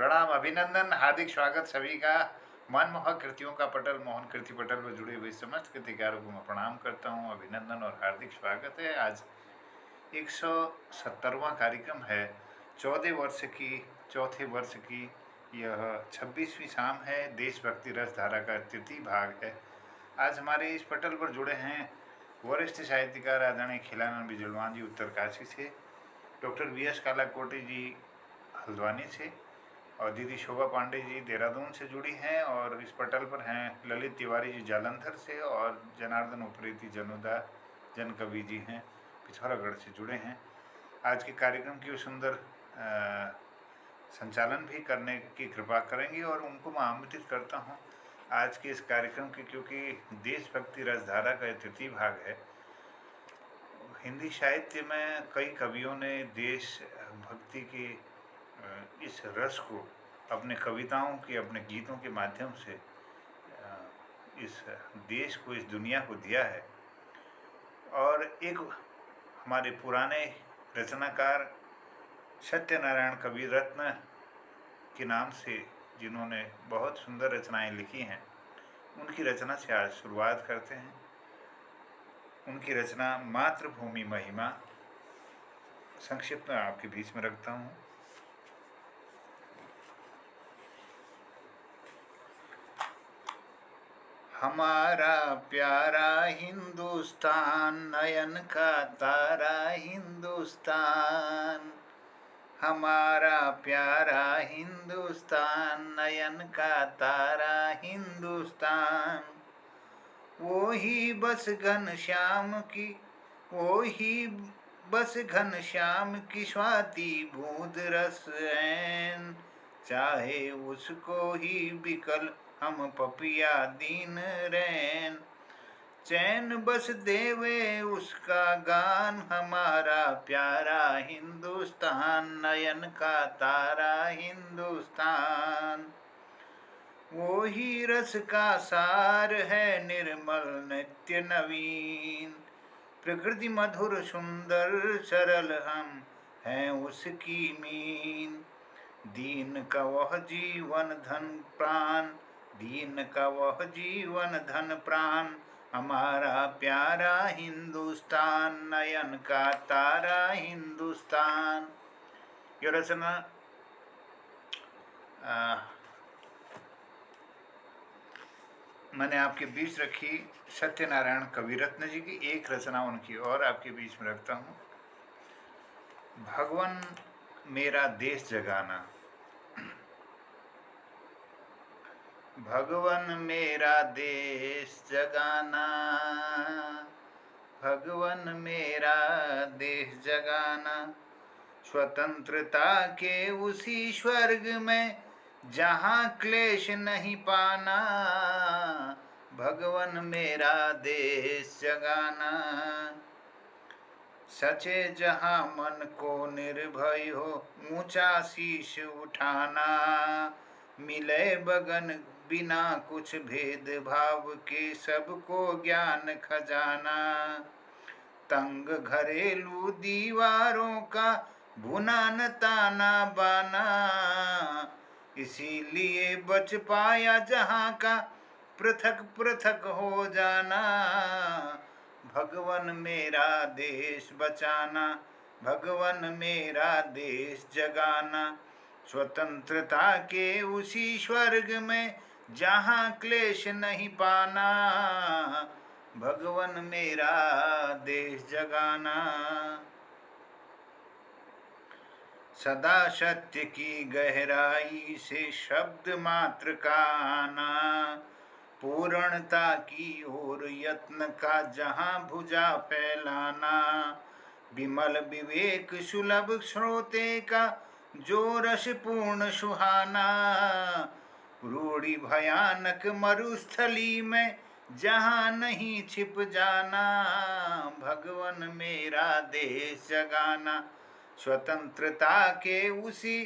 प्रणाम, अभिनंदन, हार्दिक स्वागत सभी का। मनमोहक कृतियों का पटल, मोहन कृति पटल पर जुड़े हुए समस्त कृतिकारों को मैं प्रणाम करता हूँ। अभिनंदन और हार्दिक स्वागत है। आज 170वां कार्यक्रम है। 14 वर्ष की चौथे वर्ष की यह 26वीं शाम है। देशभक्ति रस धारा का तृतीय भाग है। आज हमारे इस पटल पर जुड़े हैं वरिष्ठ साहित्यकार आदरणीय खिलानंद बिजलवान जी उत्तरकाशी से, डॉक्टर वी एस कालाकोटे जी हल्द्वानी से और दीदी शोभा पांडे जी देहरादून से जुड़ी हैं। और इस पटल पर हैं ललित तिवारी जी जालंधर से और जनार्दन उप्रेती जनुदा जनकवि जी हैं पिथौरागढ़ से जुड़े हैं। आज के कार्यक्रम की सुंदर संचालन भी करने की कृपा करेंगे और उनको मैं आमंत्रित करता हूँ आज के इस कार्यक्रम के, क्योंकि देशभक्ति रसधारा का तृतीय भाग है। हिंदी साहित्य में कई कवियों ने देश भक्ति के इस रस को अपने कविताओं के, अपने गीतों के माध्यम से इस देश को, इस दुनिया को दिया है। और एक हमारे पुराने रचनाकार सत्यनारायण कवि रत्न के नाम से, जिन्होंने बहुत सुंदर रचनाएं लिखी हैं, उनकी रचना से आज शुरुआत करते हैं। उनकी रचना मातृभूमि महिमा संक्षिप्त में आपके बीच में रखता हूँ। हमारा प्यारा हिंदुस्तान, नयन का तारा हिंदुस्तान। हमारा प्यारा हिंदुस्तान, नयन का तारा हिंदुस्तान। वो ही बस घनश्याम की स्वाति बूंद रस ऐन। चाहे उसको ही बिकल हम पपिया दीन रैन। चैन बस देवे उसका गान, हमारा प्यारा हिंदुस्तान, नयन का तारा हिंदुस्तान। वो ही रस का सार है, निर्मल नित्य नवीन। प्रकृति मधुर सुंदर सरल हम हैं उसकी मीन। दीन का वह जीवन धन प्राण, दीन का वह जीवन धन प्राण। हमारा प्यारा हिंदुस्तान, नयन का तारा हिंदुस्तान। यह रचना मैंने आपके बीच रखी सत्यनारायण कविरत्न जी की। एक रचना उनकी और आपके बीच में रखता हूँ। भगवन मेरा देश जगाना। भगवन मेरा देश जगाना, भगवन मेरा देश जगाना। स्वतंत्रता के उसी स्वर्ग में जहाँ क्लेश नहीं पाना। भगवन मेरा देश जगाना। सचे जहाँ मन को निर्भय हो ऊंचा शीश उठाना। मिले बगन बिना कुछ भेदभाव के सबको ज्ञान खजाना। तंग घरेलू दीवारों का भुना न ताना बाना। इसीलिए बच पाया जहाँ का पृथक पृथक हो जाना। भगवन मेरा देश बचाना, भगवन मेरा देश जगाना। स्वतंत्रता के उसी स्वर्ग में जहाँ क्लेश नहीं पाना। भगवन मेरा देश जगाना। सदा सत्य की गहराई से शब्द मात्र का आना। पूर्णता की ओर यत्न का जहाँ भुजा फैलाना। विमल विवेक सुलभ श्रोते का जो रस पूर्ण सुहाना। रूढ़ी भयानक मरुस्थली में जहाँ नहीं छिप जाना। भगवन मेरा देश जगाना। स्वतंत्रता के उसी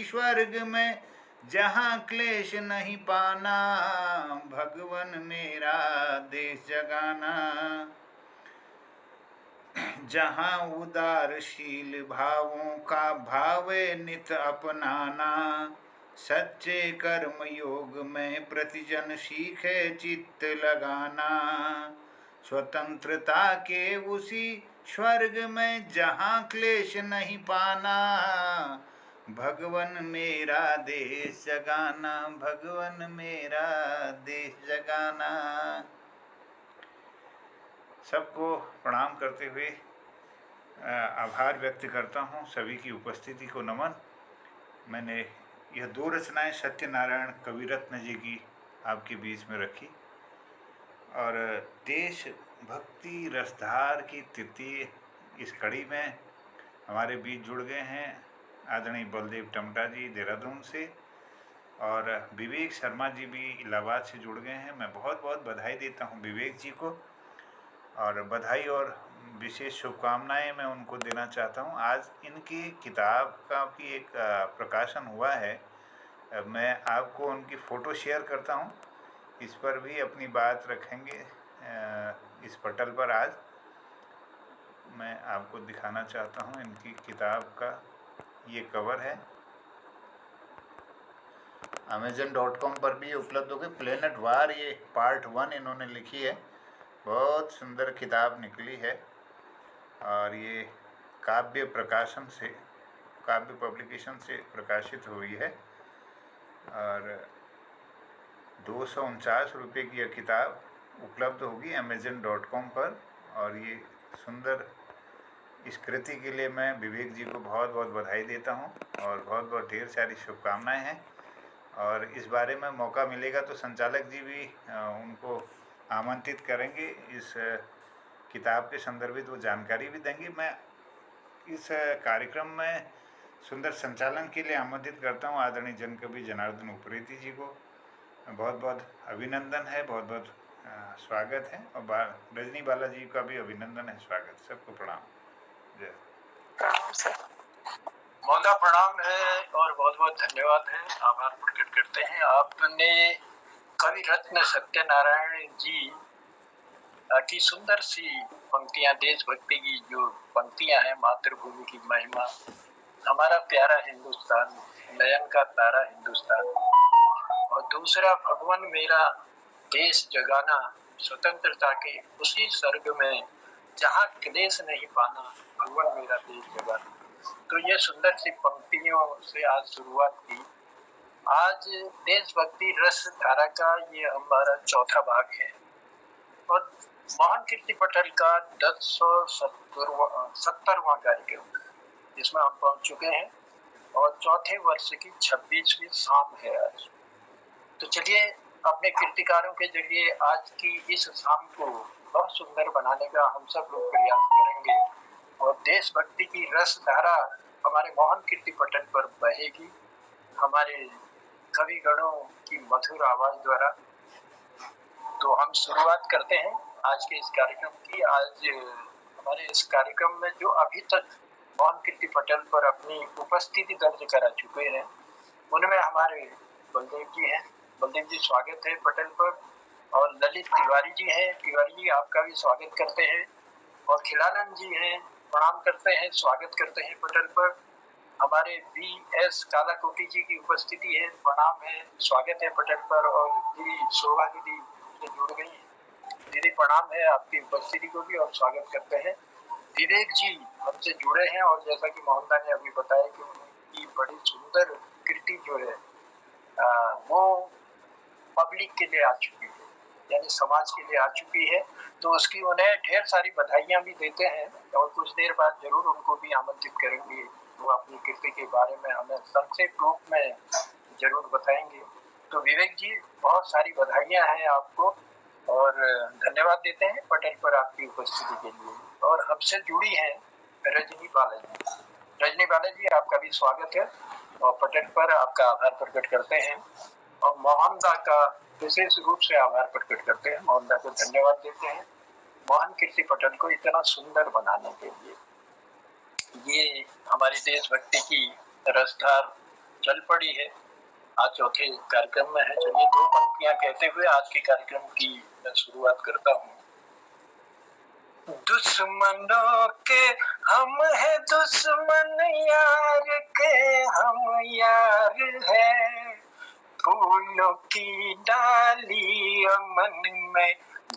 स्वर्ग में जहाँ क्लेश नहीं पाना। भगवन मेरा देश जगाना। जहाँ उदारशील भावों का भावे नित अपनाना, सच्चे कर्म योग में प्रतिजन सीखे चित्त लगाना। स्वतंत्रता के उसी स्वर्ग में जहाँ क्लेश नहीं पाना, भगवन मेरा देश जगाना, भगवन मेरा देश जगाना। सबको प्रणाम करते हुए आभार व्यक्त करता हूँ, सभी की उपस्थिति को नमन। मैंने यह 2 रचनाएं सत्यनारायण कविरत्न जी की आपके बीच में रखी, और देश भक्ति रसधार की तृतीय इस कड़ी में हमारे बीच जुड़ गए हैं आदरणीय बलदेव टमटा जी देहरादून से, और विवेक शर्मा जी भी इलाहाबाद से जुड़ गए हैं। मैं बहुत बहुत बधाई देता हूं विवेक जी को, और बधाई और विशेष शुभकामनाएं मैं उनको देना चाहता हूं। आज इनकी किताब का भी एक प्रकाशन हुआ है। मैं आपको उनकी फ़ोटो शेयर करता हूं, इस पर भी अपनी बात रखेंगे। इस पटल पर आज मैं आपको दिखाना चाहता हूं इनकी किताब का ये कवर है। Amazon.com पर भी उपलब्ध हो गई। प्लेनेट वार ये पार्ट 1 इन्होंने लिखी है, बहुत सुंदर किताब निकली है, और ये काव्य प्रकाशन से, काव्य पब्लिकेशन से प्रकाशित हुई है, और 249 रुपये की यह किताब उपलब्ध होगी Amazon.com पर। और ये सुंदर इस कृति के लिए मैं विवेक जी को बहुत बहुत बधाई देता हूँ, और बहुत बहुत ढेर सारी शुभकामनाएं हैं। और इस बारे में मौका मिलेगा तो संचालक जी भी उनको आमंत्रित करेंगे, इस किताब के संदर्भित वो जानकारी भी देंगे। मैं इस कार्यक्रम में सुंदर संचालन के लिए आमंत्रित करता हूँ आदरणीय जनकवि जनार्दन उप्रेती जी को। बहुत बहुत अभिनंदन है, बहुत बहुत स्वागत है, और रजनी बाला जी का भी अभिनंदन है, स्वागत। सबको प्रणाम। जय। प्रणाम सर। मोहनदा प्रणाम है, और बहुत बहुत धन्यवाद है, आभार प्रकट करते हैं। आपने कवि रत्न सत्यनारायण जी की सुंदर सी पंक्तियां, देशभक्ति की जो पंक्तियां हैं, मातृभूमि की महिमा, हमारा प्यारा हिंदुस्तान, नयन का तारा हिंदुस्तान, और दूसरा भगवन मेरा देश जगाना, स्वतंत्रता के उसी स्वर्ग में जहाँ क्लेश नहीं पाना, भगवन मेरा देश जगाना। तो ये सुंदर सी पंक्तियों से आज शुरुआत की। आज देशभक्ति रस धारा का ये हमारा चौथा भाग है, और महान कीर्ति पटल का 1070वां कार्यक्रम, जिसमें हम पहुंच चुके हैं, और चौथे वर्ष की 26वीं शाम है आज। तो चलिए अपने कीर्तिकारों के जरिए आज की इस शाम को बहुत सुंदर बनाने का हम सब लोग प्रयास करेंगे, और देशभक्ति की रस धारा हमारे महान कीर्ति पटल पर बहेगी, हमारे कवि गणों की मधुर आवाज द्वारा। तो हम शुरुआत करते हैं आज के इस कार्यक्रम की। आज हमारे इस कार्यक्रम में जो अभी तक महान कीर्ति पटल पर अपनी उपस्थिति दर्ज करा चुके हैं, उनमें हमारे बलदेव जी हैं। बलदेव जी स्वागत है पटल पर, और ललित तिवारी जी हैं। तिवारी जी आपका भी स्वागत करते हैं, और खिलानंद जी हैं, प्रणाम करते हैं, स्वागत करते हैं पटल पर। हमारे BS कालाकोटी जी की उपस्थिति है, प्रणाम है, स्वागत है पटल पर। और दीदी शोभा दीदी से जुड़ गई है, दीदी प्रणाम है, आपकी उपस्थिति को भी और स्वागत करते हैं। विवेक जी हमसे जुड़े हैं, और जैसा कि मोहनदा ने अभी बताया कि उनकी बड़ी सुंदर कृति जो है वो पब्लिक के लिए आ चुकी है, यानी समाज के लिए आ चुकी है। तो उसकी उन्हें ढेर सारी बधाइयां भी देते हैं, और कुछ देर बाद जरूर उनको भी आमंत्रित करेंगे, वो अपनी कृति के बारे में हमें संक्षेप रूप में जरूर बताएंगे। तो विवेक जी बहुत सारी बधाइयां हैं आपको, और धन्यवाद देते हैं पटल पर आपकी उपस्थिति के लिए। और हमसे जुड़ी हैं रजनी बाला जी। रजनी बाला जी आपका भी स्वागत है, और पटल पर आपका आभार प्रकट करते हैं, और मोहनदा का विशेष रूप से आभार प्रकट करते हैं, मोहनदा को धन्यवाद देते हैं महान कीर्ति पटल को इतना सुंदर बनाने के लिए। ये हमारी देशभक्ति की रसधार चल पड़ी है, आज चौथे कार्यक्रम में है। चलिए 2 पंक्तियां कहते हुए आज के कार्यक्रम की मैं शुरुआत करता हूँ। दुश्मनों के हम है दुश्मन, यार के हम यार है। फूलों की डाली अमन में,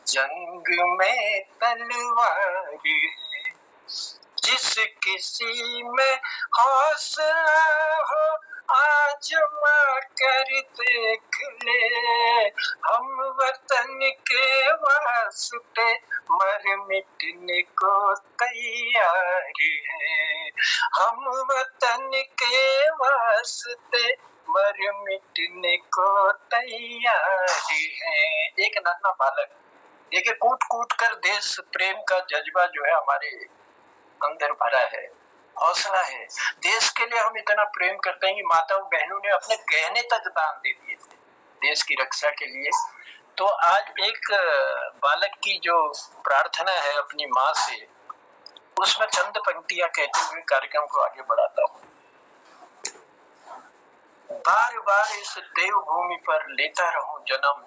जंग में तलवार है। जिस किसी में हौसला हो, आजमा कर देख ले। हम वतन के वास्ते मर मिटने को तैयार हैं। हम वतन के वास्ते मर मिटने को तैयार हैं। एक नन्हा बालक, देखिए, कूट कूट कर देश प्रेम का जज्बा जो है हमारे अंदर भरा है, हौसला है। देश के लिए हम इतना प्रेम करते हैं कि माताओं बहनों ने अपने गहने तक दान दे दिए थे देश की रक्षा के लिए। तो आज एक बालक की जो प्रार्थना है अपनी माँ से, उसमें चंद पंक्तियां कहते हुए कार्यक्रम को आगे बढ़ाता हूँ। बार बार इस देवभूमि पर लेता रहूं जन्म,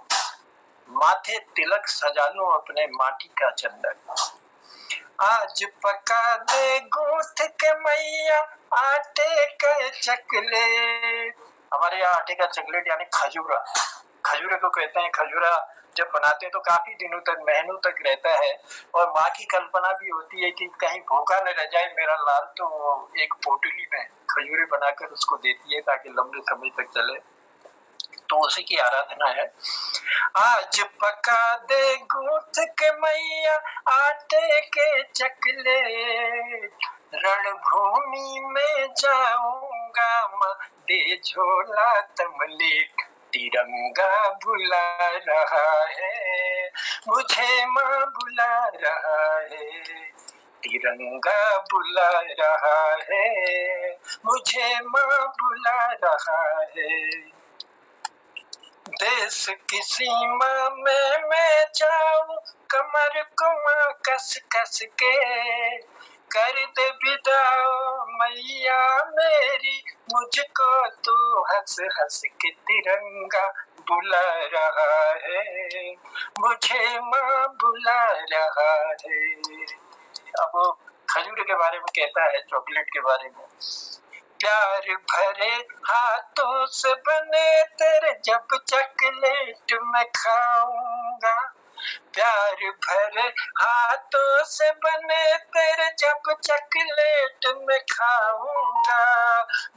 माथे तिलक सजा लूं अपने माटी का चंदन। आज पका दे गूंथ के मैया आटे के चकले। हमारे यहाँ आटे का चकलेट यानी खजूरा, खजूरे को कहते हैं। खजूरा जब बनाते हैं तो काफी दिनों तक, महीनों तक रहता है। और माँ की कल्पना भी होती है कि कहीं भूखा न रह जाए मेरा लाल, तो वो एक पोटली में खजूरे बनाकर उसको देती है ताकि लंबे समय तक चले। तो उसी की आराधना है। आज पका दे गूंथ के मैया आटे के चकले, रणभूमि में जाऊंगा माँ दे झोला तमलेट। तिरंगा बुला रहा है मुझे, माँ बुला रहा है। तिरंगा बुला रहा है मुझे, माँ बुला रहा है। देश की सीमा में मैं जाऊं, कमर को माँ कस कस के। कर दे विदा मैया मेरी, मुझको तू हंस हंस के। तिरंगा बुला रहा है मुझे, माँ बुला रहा है। अब वो खजूर के बारे में कहता है, चॉकलेट के बारे में। प्यार भरे हाथों से बने तेरे जब चॉकलेट मैं खाऊंगा। प्यार भरे हाथों से बने तेरे जब चॉकलेट मैं खाऊंगा।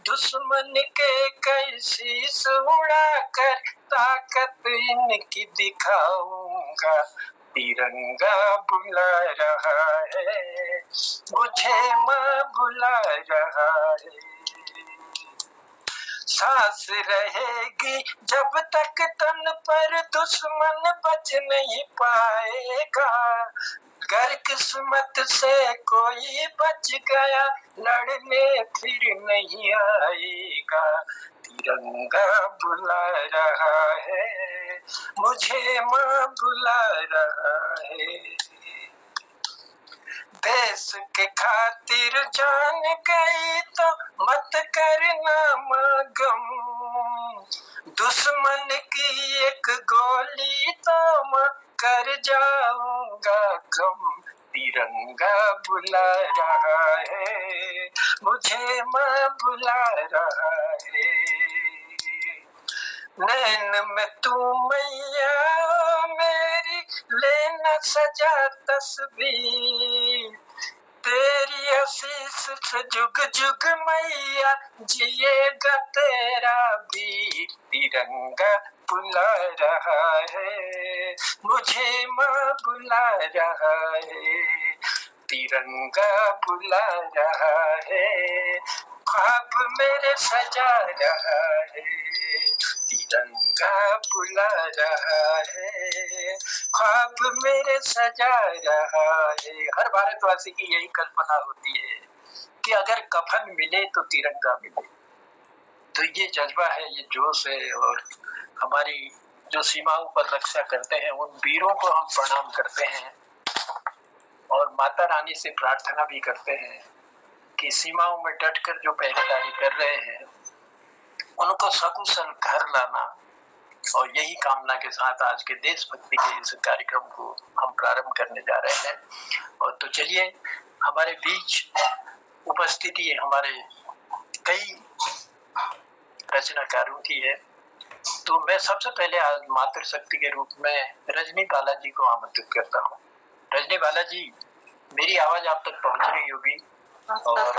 दुश्मन के कई शीश उड़ा कर ताकत इनकी दिखाऊंगा। तिरंगा बुला रहा है मुझे, माँ बुला रहा है। सांस रहेगी जब तक तन पर, दुश्मन बच नहीं पाएगा। अगर किस्मत से कोई बच गया, लड़ने फिर नहीं आएगा। तिरंगा बुला रहा है मुझे, माँ बुला रहा है। देश के खातिर जान गई तो मत करना माँ गम। दुश्मन की एक गोली तो मैं कर जाऊंगा कम। तिरंगा बुला रहा है मुझे, माँ बुला रहा है। नैन में तू मैया मेरी, लेना सजा तस्वीर। तेरी आशीष से जुग जुग मैया, जिएगा तेरा भी। तिरंगा बुला रहा है मुझे, माँ बुला रहा है। तिरंगा बुला रहा है, ख्वाब मेरे सजा रहा है। तिरंगा बुला रहा है, ख्वाब मेरे सजा रहा है। हर भारतवासी की यही कल्पना होती है कि अगर कफन मिले तो तिरंगा मिले। तो ये जज्बा है, ये जोश है। और हमारी जो सीमाओं पर रक्षा करते हैं उन वीरों को हम प्रणाम करते हैं और माता रानी से प्रार्थना भी करते हैं कि सीमाओं में डटकर जो पहरेदारी कर रहे हैं उनको सकुशल घर लाना, और यही कामना के साथ आज के देशभक्ति के इस कार्यक्रम को हम प्रारंभ करने जा रहे हैं। और तो चलिए, हमारे बीच उपस्थिति हमारे कई रचनाकारों की है। तो मैं सबसे पहले आज मातृशक्ति के रूप में रजनी बालाजी को आमंत्रित करता हूँ। रजनी बालाजी, मेरी आवाज आप तक पहुंच रही होगी? और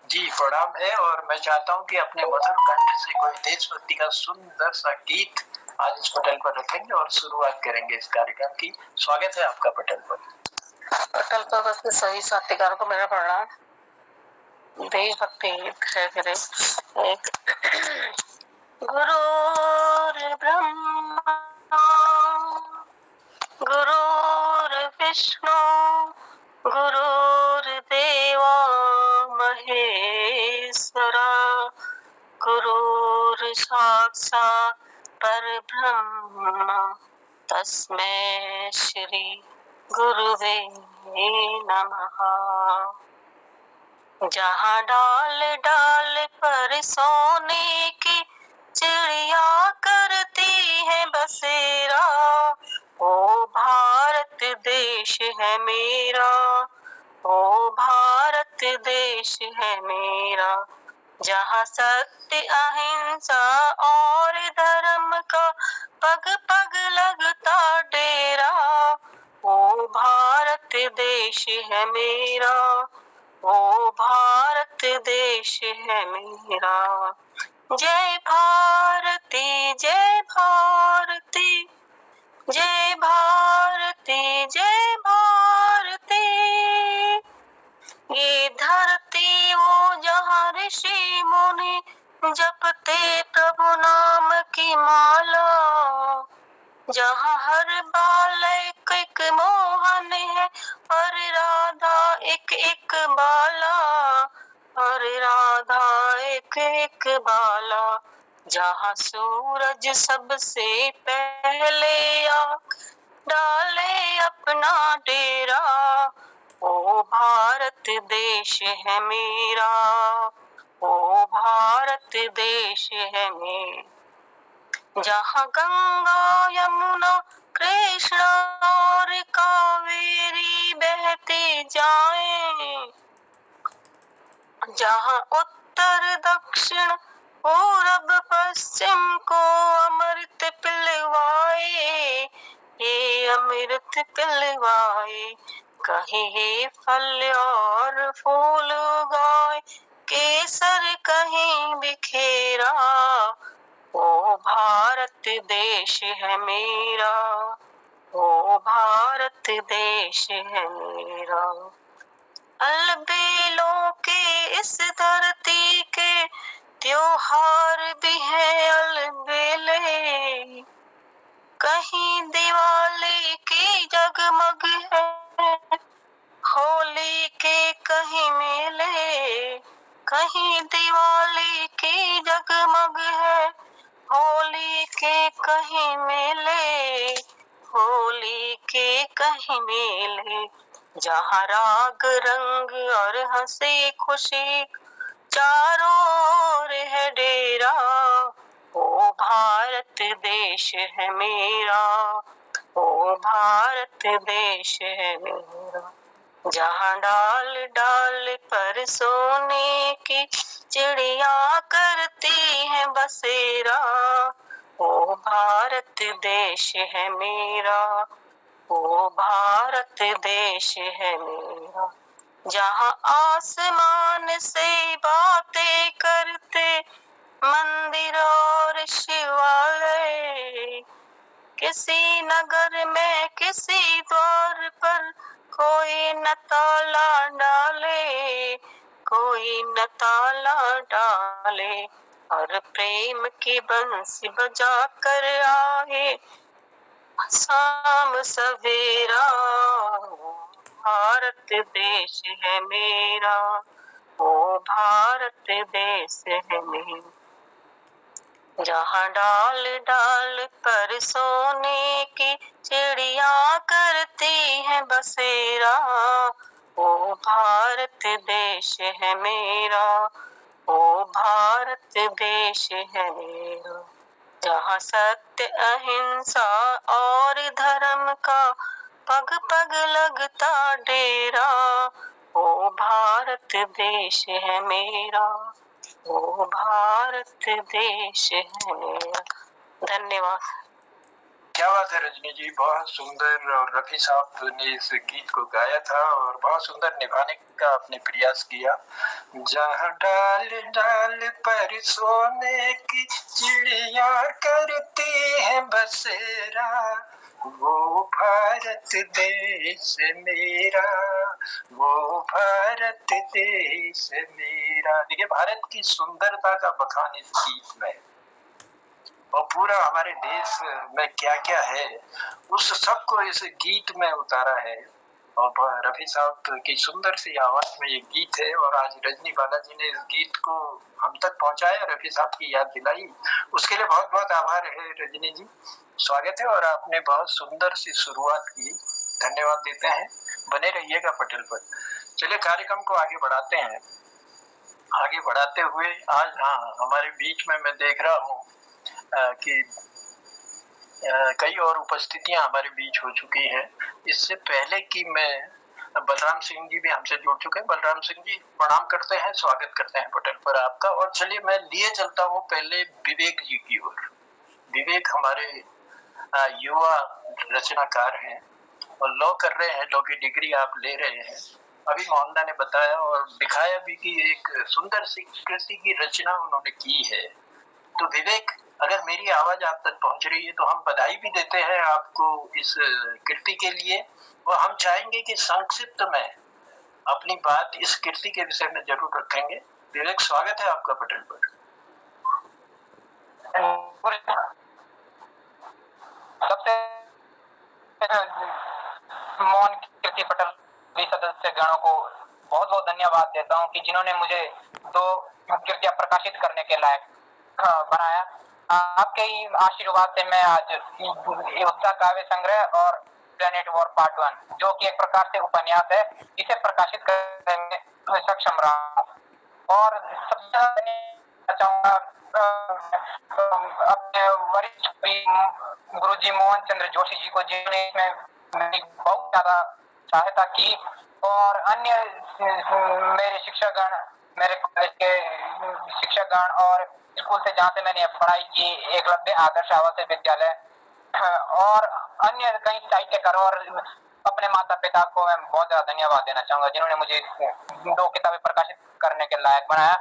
जी प्रणाम है। और मैं चाहता हूँ कि अपने मधुर कंठ से कोई देशभक्ति का सुंदर सा गीत आज इस पटल पर रखेंगे और शुरुआत करेंगे इस कार्यक्रम की। स्वागत है आपका पटल पर। पटल पर बस सभी साथीकारों को मेरा प्रणाम। देशभक्ति गीत है फिर एक गुरुर्ब्रह्मा गुरुर्विष्णु गुरुर्देवा महेश्वरा गुरुर्साक्षात् परब्रह्म तस्मै श्री गुरुवे नमः। जहाँ डाल डाल पर सोने की चिड़िया करती है बसेरा, ओ भारत देश है मेरा, ओ भारत देश है मेरा। जहाँ सत्य अहिंसा और धर्म का पग पग लगता डेरा, ओ भारत देश है मेरा, ओ भारत देश है मेरा। जय भारती जय भारती जय भारती जय भारती। ये धरती वो जहाँ ऋषि मुनि जपते प्रभु नाम की माला, जहाँ हर बाल एक एक मोहन है और राधा एक एक बाला, और राधा एक एक बाला। जहाँ सूरज सबसे पहले आ डाले अपना डेरा, ओ भारत देश है मेरा, ओ भारत देश है मेरा। जहाँ गंगा यमुना कृष्णा और कावेरी बहती जाएं, जहाँ उत्तर दक्षिण पूरब पश्चिम को अमृत पिलवाए, ये अमृत पिलवाए। कहीं ये फल और फूल उगाए, केसर कहीं बिखेरा, ओ भारत देश है मेरा, ओ भारत देश है मेरा। अलबेलों के इस धरती के त्योहार भी है अलबेले, कहीं दिवाली की जगमग है, होली के कहीं मेले, कहीं दिवाली की जगमग है, होली के कहीं मेले, होली के कहीं मेले। जहाँ राग रंग और हंसी खुशी चारों ओर है डेरा, ओ भारत देश है मेरा, ओ भारत देश है मेरा। जहाँ डाल डाल पर सोने की चिड़िया करती है बसेरा, ओ भारत देश है मेरा, ओ भारत देश है मेरा। जहाँ आसमान से बातें करते मंदिर और शिवालय, किसी नगर में किसी द्वार पर कोई न ताला डाले, कोई न ताला डाले, और प्रेम की बंसी बजा कर आए शाम सवेरा। भारत देश है मेरा, ओ भारत देश है मेरा। जहाँ डाल डाल पर सोने की चिड़िया करती है बसेरा, ओ भारत देश है मेरा, ओ भारत देश है मेरा। जहाँ सत्य अहिंसा और धर्म का पग पग लगता डेरा, ओ भारत देश है मेरा, ओ भारत देश है मेरा। धन्यवाद। क्या बात है रजनी जी, बहुत सुंदर। और रफी साहब ने इस गीत को गाया था और बहुत सुंदर निभाने का आपने प्रयास किया। जहाँ डाल डाल पर सोने की चिड़िया करती है बसेरा, वो भारत देश मेरा, वो भारत देश मेरा। देखिए, भारत की सुंदरता का बखान इस गीत में और पूरा हमारे देश में क्या क्या है उस सबको इस गीत में उतारा है। और रफी साहब की सुंदर सी आवाज में ये गीत है और आज रजनी बालाजी ने इस गीत को हम तक पहुंचाया, रफी साहब की याद दिलाई, उसके लिए बहुत बहुत आभार है रजनी जी। स्वागत है और आपने बहुत सुंदर सी शुरुआत की, धन्यवाद देते हैं। बने रहिएगा पटेल पर। चलिए कार्यक्रम को आगे बढ़ाते हैं। आगे बढ़ाते हुए आज हमारे बीच में मैं देख रहा हूँ कि कई और उपस्थितियां हमारे बीच हो चुकी हैं। इससे पहले कि मैं बलराम सिंह जी भी हमसे जुड़ चुके हैं। बलराम सिंह जी प्रणाम करते हैं, स्वागत करते हैं पटेल पर आपका। और चलिए मैं लिए चलता हूँ पहले विवेक जी की ओर। विवेक हमारे युवा रचनाकार हैं और लॉ कर रहे हैं, लॉ की डिग्री आप ले रहे हैं। अभी मोहम्मदा ने बताया और दिखाया भी कि एक सुंदर सी कृति की रचना उन्होंने की है। तो विवेक, अगर मेरी आवाज आप तक पहुंच रही है तो हम बधाई भी देते हैं आपको इस कृति के लिए और हम चाहेंगे कि संक्षिप्त में अपनी बात इस कृति के विषय में जरूर रखेंगे। विवेक, स्वागत है आपका पटेल पर। सबसे मौन कृति पटल सदस्य गणों को बहुत बहुत धन्यवाद देता हूं कि जिन्होंने मुझे 2 कृतियां प्रकाशित करने के लायक बनाया। आपके ही आशीर्वाद से मैं आज उत्साह काव्य संग्रह और प्लेनेट वॉर पार्ट 1 जो कि एक प्रकार से उपन्यास है, इसे प्रकाशित करने में सक्षम रहा। और सबसे चाहूंगा अपने वरिष्ठ गुरुजी मोहन चंद्र जोशी जी को, जिन्होंने इसमें मेरी बहुत ज्यादा सहायता की। और अन्य मेरे शिक्षकगण, मेरे कॉलेज के शिक्षकगण और स्कूल से जहाँ से मैंने पढ़ाई की, एकलव्य आदर्श आवासीय विद्यालय और अन्य कई साहित्यकार और अपने माता पिता को मैं बहुत ज्यादा धन्यवाद देना चाहूंगा जिन्होंने मुझे 2 किताबें प्रकाशित करने के लायक बनाया।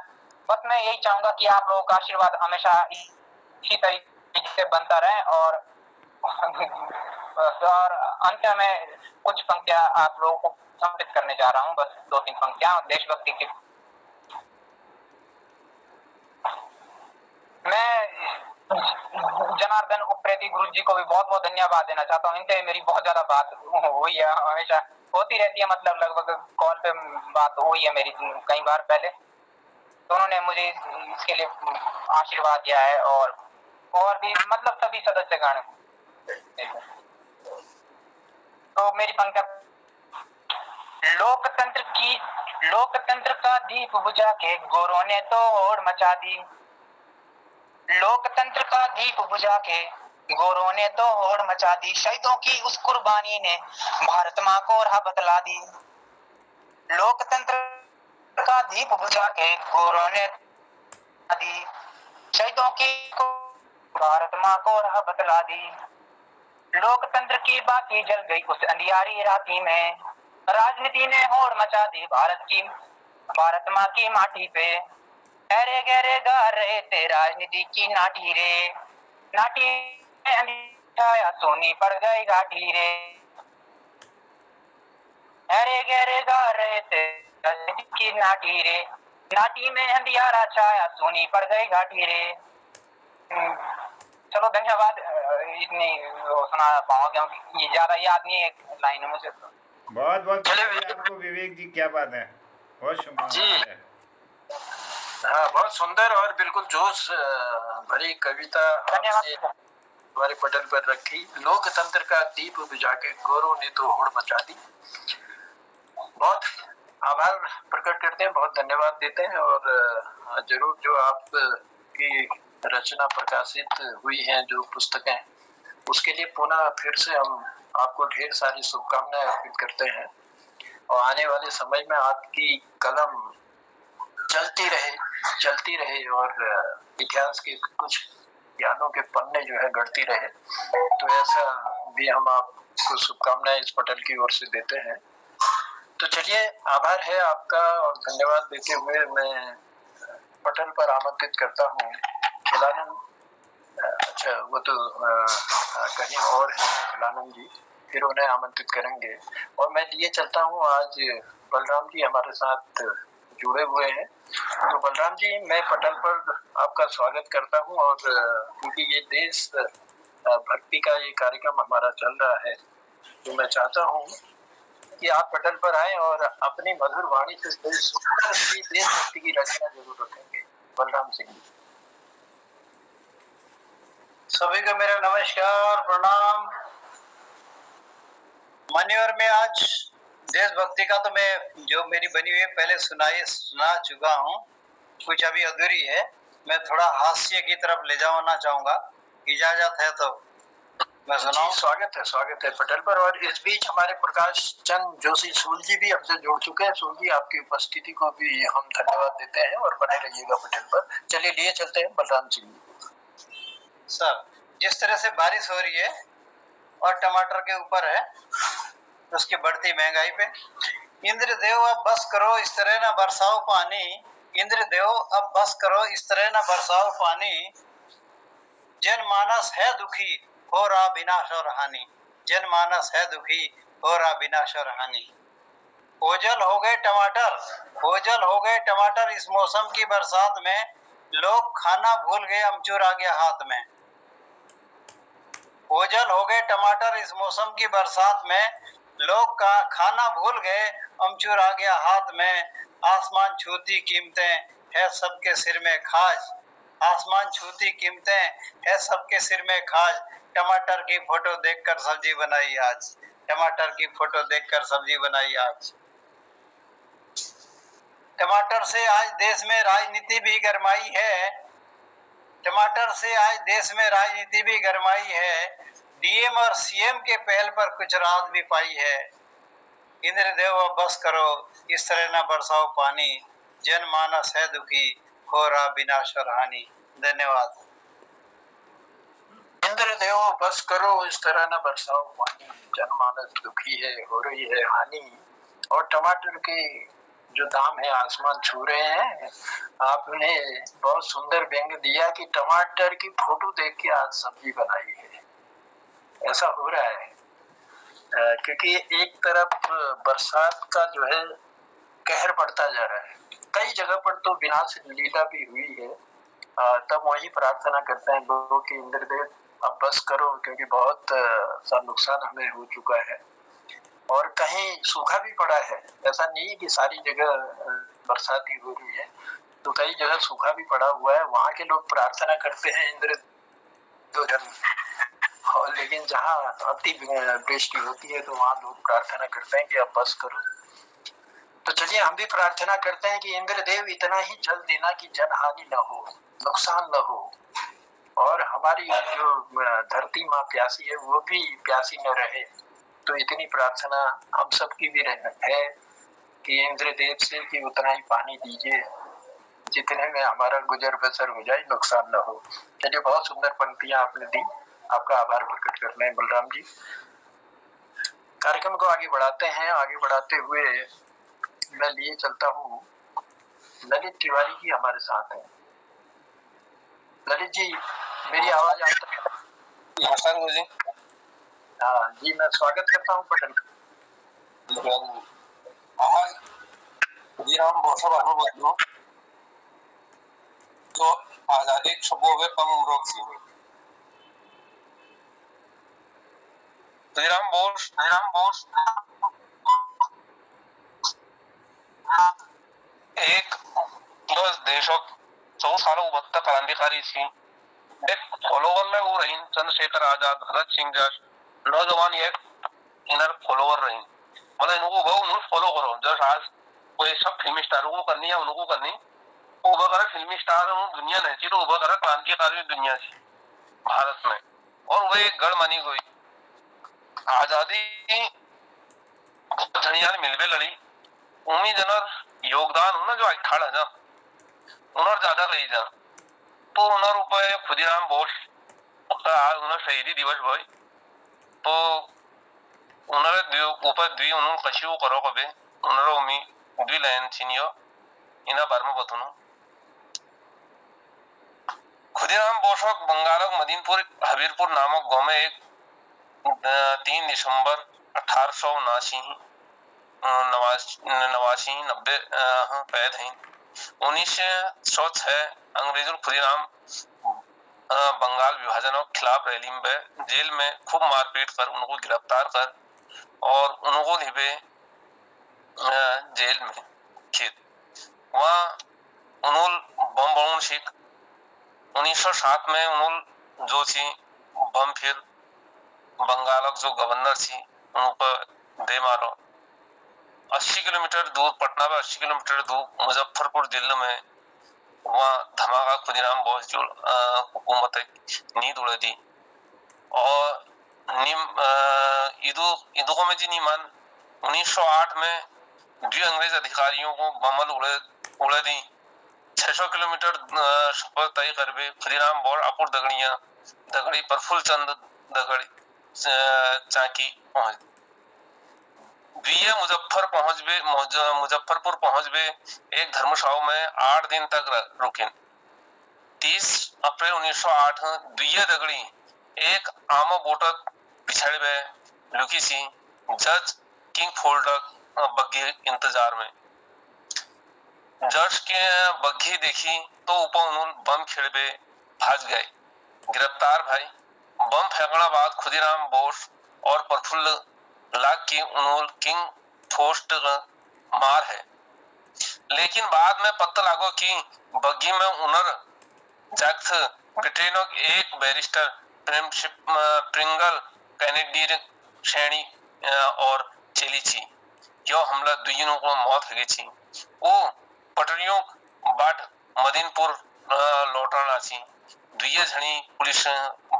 बस मैं यही चाहूंगा कि आप लोगों का आशीर्वाद हमेशा इसी तरीके से बनता रहे। और अंत में कुछ पंक्तियां आप लोगों को समर्पित करने जा रहा हूं, बस 2-3 पंक्तियां देशभक्ति की। मैं जनार्दन उप्रेती गुरु जी को भी बहुत बहुत धन्यवाद देना चाहता हूँ। इनसे मेरी बहुत ज्यादा बात हुई है, हमेशा होती रहती है, मतलब लगभग कॉल पे बात हुई है मेरी कई बार पहले। तो उन्होंने मुझे इसके लिए आशीर्वाद दिया है और भी मतलब सभी सदस्यगण। तो मेरी पंक्ति, लोकतंत्र का दीप बुझा के गोरों ने तो होड़ मचा दी। लोकतंत्र का दीप बुझा के गोरों ने तो होड़ मचा दी। शहीदों की उस कुर्बानी ने भारत माँ को राह बतला दी। लोकतंत्र का दीप बुझा के गोरों ने दी, शहीदों की भारत माँ को राह बतला दी। लोकतंत्र की बाती जल गई उस अंधियारी राती में, राजनीति ने होड़ मचा दी भारत माँ की माटी पे। गहरे गहरे गा रहे थे राजनीति की नाटी रे, नाटी में अंधियारा सोनी पड़ गई घाटी रे। गहरे गहरे गा रहे थे राजनीति की नाटी रे, नाटी में अंधियारा छाया सोनी पड़ गई घाटी रे। चलो धन्यवाद, इतनी सुना पाऊंगा क्योंकि ये ज्यादा याद नहीं है लाइन है मुझे। बहुत बहुत धन्यवाद आपको विवेक जी, क्या बात है, बहुत शुभ। हाँ, बहुत सुंदर और बिल्कुल जोश भरी कविता हमारे पटल पर रखी। लोकतंत्र का दीप बुझा के गोरों ने तो होड़ मचा दी। बहुत आभार प्रकट करते हैं, बहुत धन्यवाद देते हैं और जरूर जो आप की रचना प्रकाशित हुई हैं, जो पुस्तकें, उसके लिए पुनः फिर से हम आपको ढेर सारी शुभकामनाएं अर्पित करते हैं और आने वाले समय में आपकी कलम चलती रहे और इतिहास के कुछ ज्ञानों के पन्ने जो है गढ़ती रहे। तो ऐसा भी हम आपको शुभकामनाएं इस पटल की ओर से देते हैं। तो चलिए, आभार है आपका और धन्यवाद देते हुए मैं पटल पर आमंत्रित करता हूँ खिलानंद। अच्छा, वो तो कहीं और है खिलानंद जी, फिर उन्हें आमंत्रित करेंगे। और मैं लिए चलता हूँ, आज बलराम जी हमारे साथ जुड़े हुए हैं। तो बलराम जी, मैं पटल पर आपका स्वागत करता हूँ और क्योंकि ये देश भक्ति का ये कार्यक्रम हमारा चल रहा है, तो मैं चाहता हूँ कि आप पटल पर आए और अपनी मधुर वाणी से देश भक्ति की रचना जरूर रखेंगे। बलराम सिंह जी। सभी को मेरा नमस्कार, प्रणाम। मान्यवर, में आज देशभक्ति का तो मैं जो मेरी बनी हुई है पहले सुना चुका हूँ, कुछ अभी अधूरी है। मैं थोड़ा हास्य की तरफ ले जाना चाहूंगा, इजाजत है तो मैं सुनाऊं? स्वागत है पटल पर। और इस बीच हमारे प्रकाश चंद जोशी सूल जी भी हमसे जुड़ चुके हैं। सूल जी, आपकी उपस्थिति को भी हम धन्यवाद देते हैं और बने रहिएगा पटल पर। चलिए, लिए चलते हैं बलराम सिंह। सर, जिस तरह से बारिश हो रही है और टमाटर के ऊपर है उसकी बढ़ती महंगाई पे, इंद्रदेव अब बस करो इस तरह ना बरसाओ पानी, इंद्रदेव अब बस करो इस तरह ना बरसाओ पानी, जनमानस है दुखी हो रहा विनाश और हानि, जनमानस है दुखी हो रहा विनाश और हानि। ओझल हो गए टमाटर इस मौसम की बरसात में, लोग खाना भूल गए अमचूर आ गया हाथ में। ओझल हो गए टमाटर इस मौसम की बरसात में, लोग का खाना भूल गए अमचूर आ गया हाथ में। आसमान छूती कीमतें है सबके सिर में खाज, आसमान छूती कीमतें है सबके सिर में खाज, टमाटर की फोटो देखकर सब्जी बनाई आज, टमाटर की फोटो देखकर सब्जी बनाई आज। टमाटर से आज देश में राजनीति भी गरमाई है, टमाटर से आज देश में राजनीति भी गरमाई है, डीएम और सीएम के पहल पर कुछ राहत भी पाई है। इंद्रदेव अब बस करो इस तरह न बरसाओ पानी, जनमानस है दुखी हो रहा विनाश और हानि। धन्यवाद। इंद्रदेव बस करो इस तरह न बरसाओ पानी, जनमानस दुखी है हो रही है हानि। और टमाटर के जो दाम है आसमान छू रहे हैं। आपने बहुत सुंदर व्यंग दिया कि टमाटर की फोटो देख के आज सब्जी बनाई है। ऐसा हो रहा है क्योंकि एक तरफ बरसात का जो है कहर बढ़ता जा रहा है, कई जगह पर तो विनाश लीला भी हुई है। तब वही प्रार्थना करते हैं लोग कि इंद्रदेव अब बस करो, क्योंकि बहुत सा नुकसान हमें हो चुका है और कहीं सूखा भी पड़ा है। ऐसा नहीं है कि सारी जगह बरसात ही हो रही है, तो कई जगह सूखा भी पड़ा हुआ है। वहां के लोग प्रार्थना करते हैं इंद्र, और लेकिन जहाँ अति वृष्टि होती है तो वहां लोग प्रार्थना करते हैं कि अब बस करो। तो चलिए, हम भी प्रार्थना करते हैं कि इंद्रदेव इतना ही जल देना कि जनहानि न हो, नुकसान न हो, और हमारी जो धरती माँ प्यासी है वो भी प्यासी न रहे। तो इतनी प्रार्थना हम सबकी भी है कि इंद्रदेव से कि उतना ही पानी दीजिए जितने में हमारा गुजर बसर हो जाए, नुकसान न हो। चलिए, बहुत सुंदर पंक्तियां आपने दी, आपका आभार प्रकट करते हैं बलराम जी। कार्यक्रम को आगे बढ़ाते हैं। आगे बढ़ाते हुए मैं लिए चलता हूँ, ललित तिवारी जी हमारे साथ हैं। ललित जी, मेरी आवाज आता है? नमस्कार गुरु जी। हाँ जी, मैं स्वागत करता हूँ पटल का। जी हम बहुत सब अनुभव तो आजादी छुपो हुए कम उम्रों की श्रीराम बोस एक बस देशों 100 सालों 72 क्रांतिकारी थी। एक फॉलोवर में वो रही चंद्रशेखर आजाद, भगत सिंह जैसे नौजवान एक इनर फॉलोवर रही। मतलब इनको वो फॉलो करो, जैसे आज कोई सब फिल्म स्टारों को करनी है उनको करनी, उभं करा फिल्मी स्टार दुनिया नहीं तो उभं करा क्रांतिकारी दुनिया से भारत में। और वह एक गढ़ मानी गई आजादी धनियाल मिलवे लड़ी उम्मीद योगदान हो ना जो अठाड़ है ना उन्होंने ज्यादा कही जा तो उन्होंने रुपये खुदीराम बोस उन्होंने शहीदी दिवस भाई तो उन्होंने ऊपर द्वी उन्होंने कशियों करो कभी उन्होंने उम्मी द्वी लाइन सीनियो इना बार में बतूं खुदीराम बोस बंगाल मदीनपुर हबीरपुर नामक गांव में एक 3 दिसंबर 1879 90 पैदा हैं। 1906 अंग्रेजों खुदीराम बंगाल विभाजन के खिलाफ रैली में जेल में खूब मारपीट कर उनको गिरफ्तार कर और उनको लिबे जेल में खेत वहाँ उन्होंने बम बम सीख 1907 में उन्होंने जो थी बम फिर बंगाल जो गवर्नर थी उनको दे मारो 80 किलोमीटर दूर पटना में 80 किलोमीटर दूर मुजफ्फरपुर जिले में वहाँ धमाका खुदीराम बोस जो हुकूमत नींद उड़ा दी और इदो को में जी नीमान 1908 में द्वि अंग्रेज अधिकारियों को बमल उड़ा दी 600 किलोमीटर सफर तय करबे खुदीराम बोस अपुर दगड़ी प्रफुल्ल चंद दगड़ी चाकी पहुंच मुजफ्फरपुर पहुंच बे एक धर्मशाला में 8 दिन तक रुके 30 अप्रैल 1908 द्विय दगड़ी एक आमो बोटक पिछड़ बे लुकी सी जज किंग फोल्डर बग्घी इंतजार में जज के बग्घी देखी तो ऊपर उन्होंने बम खिड़बे भाग गए गिरफ्तार भाई बम फेंकना बाद खुदीराम बोस और प्रफुल्ल लाग की उन्होंने किंग पोस्ट मार है लेकिन बाद में पता लागो कि बग्घी में उनर जख्त ब्रिटेन एक बैरिस्टर प्रिंगल कैनेडियन श्रेणी और चली थी यो हमला दुइयों को मौत हो गई थी वो पटरियों बाट मदीनपुर लौटाना थी दुइये झनी पुलिस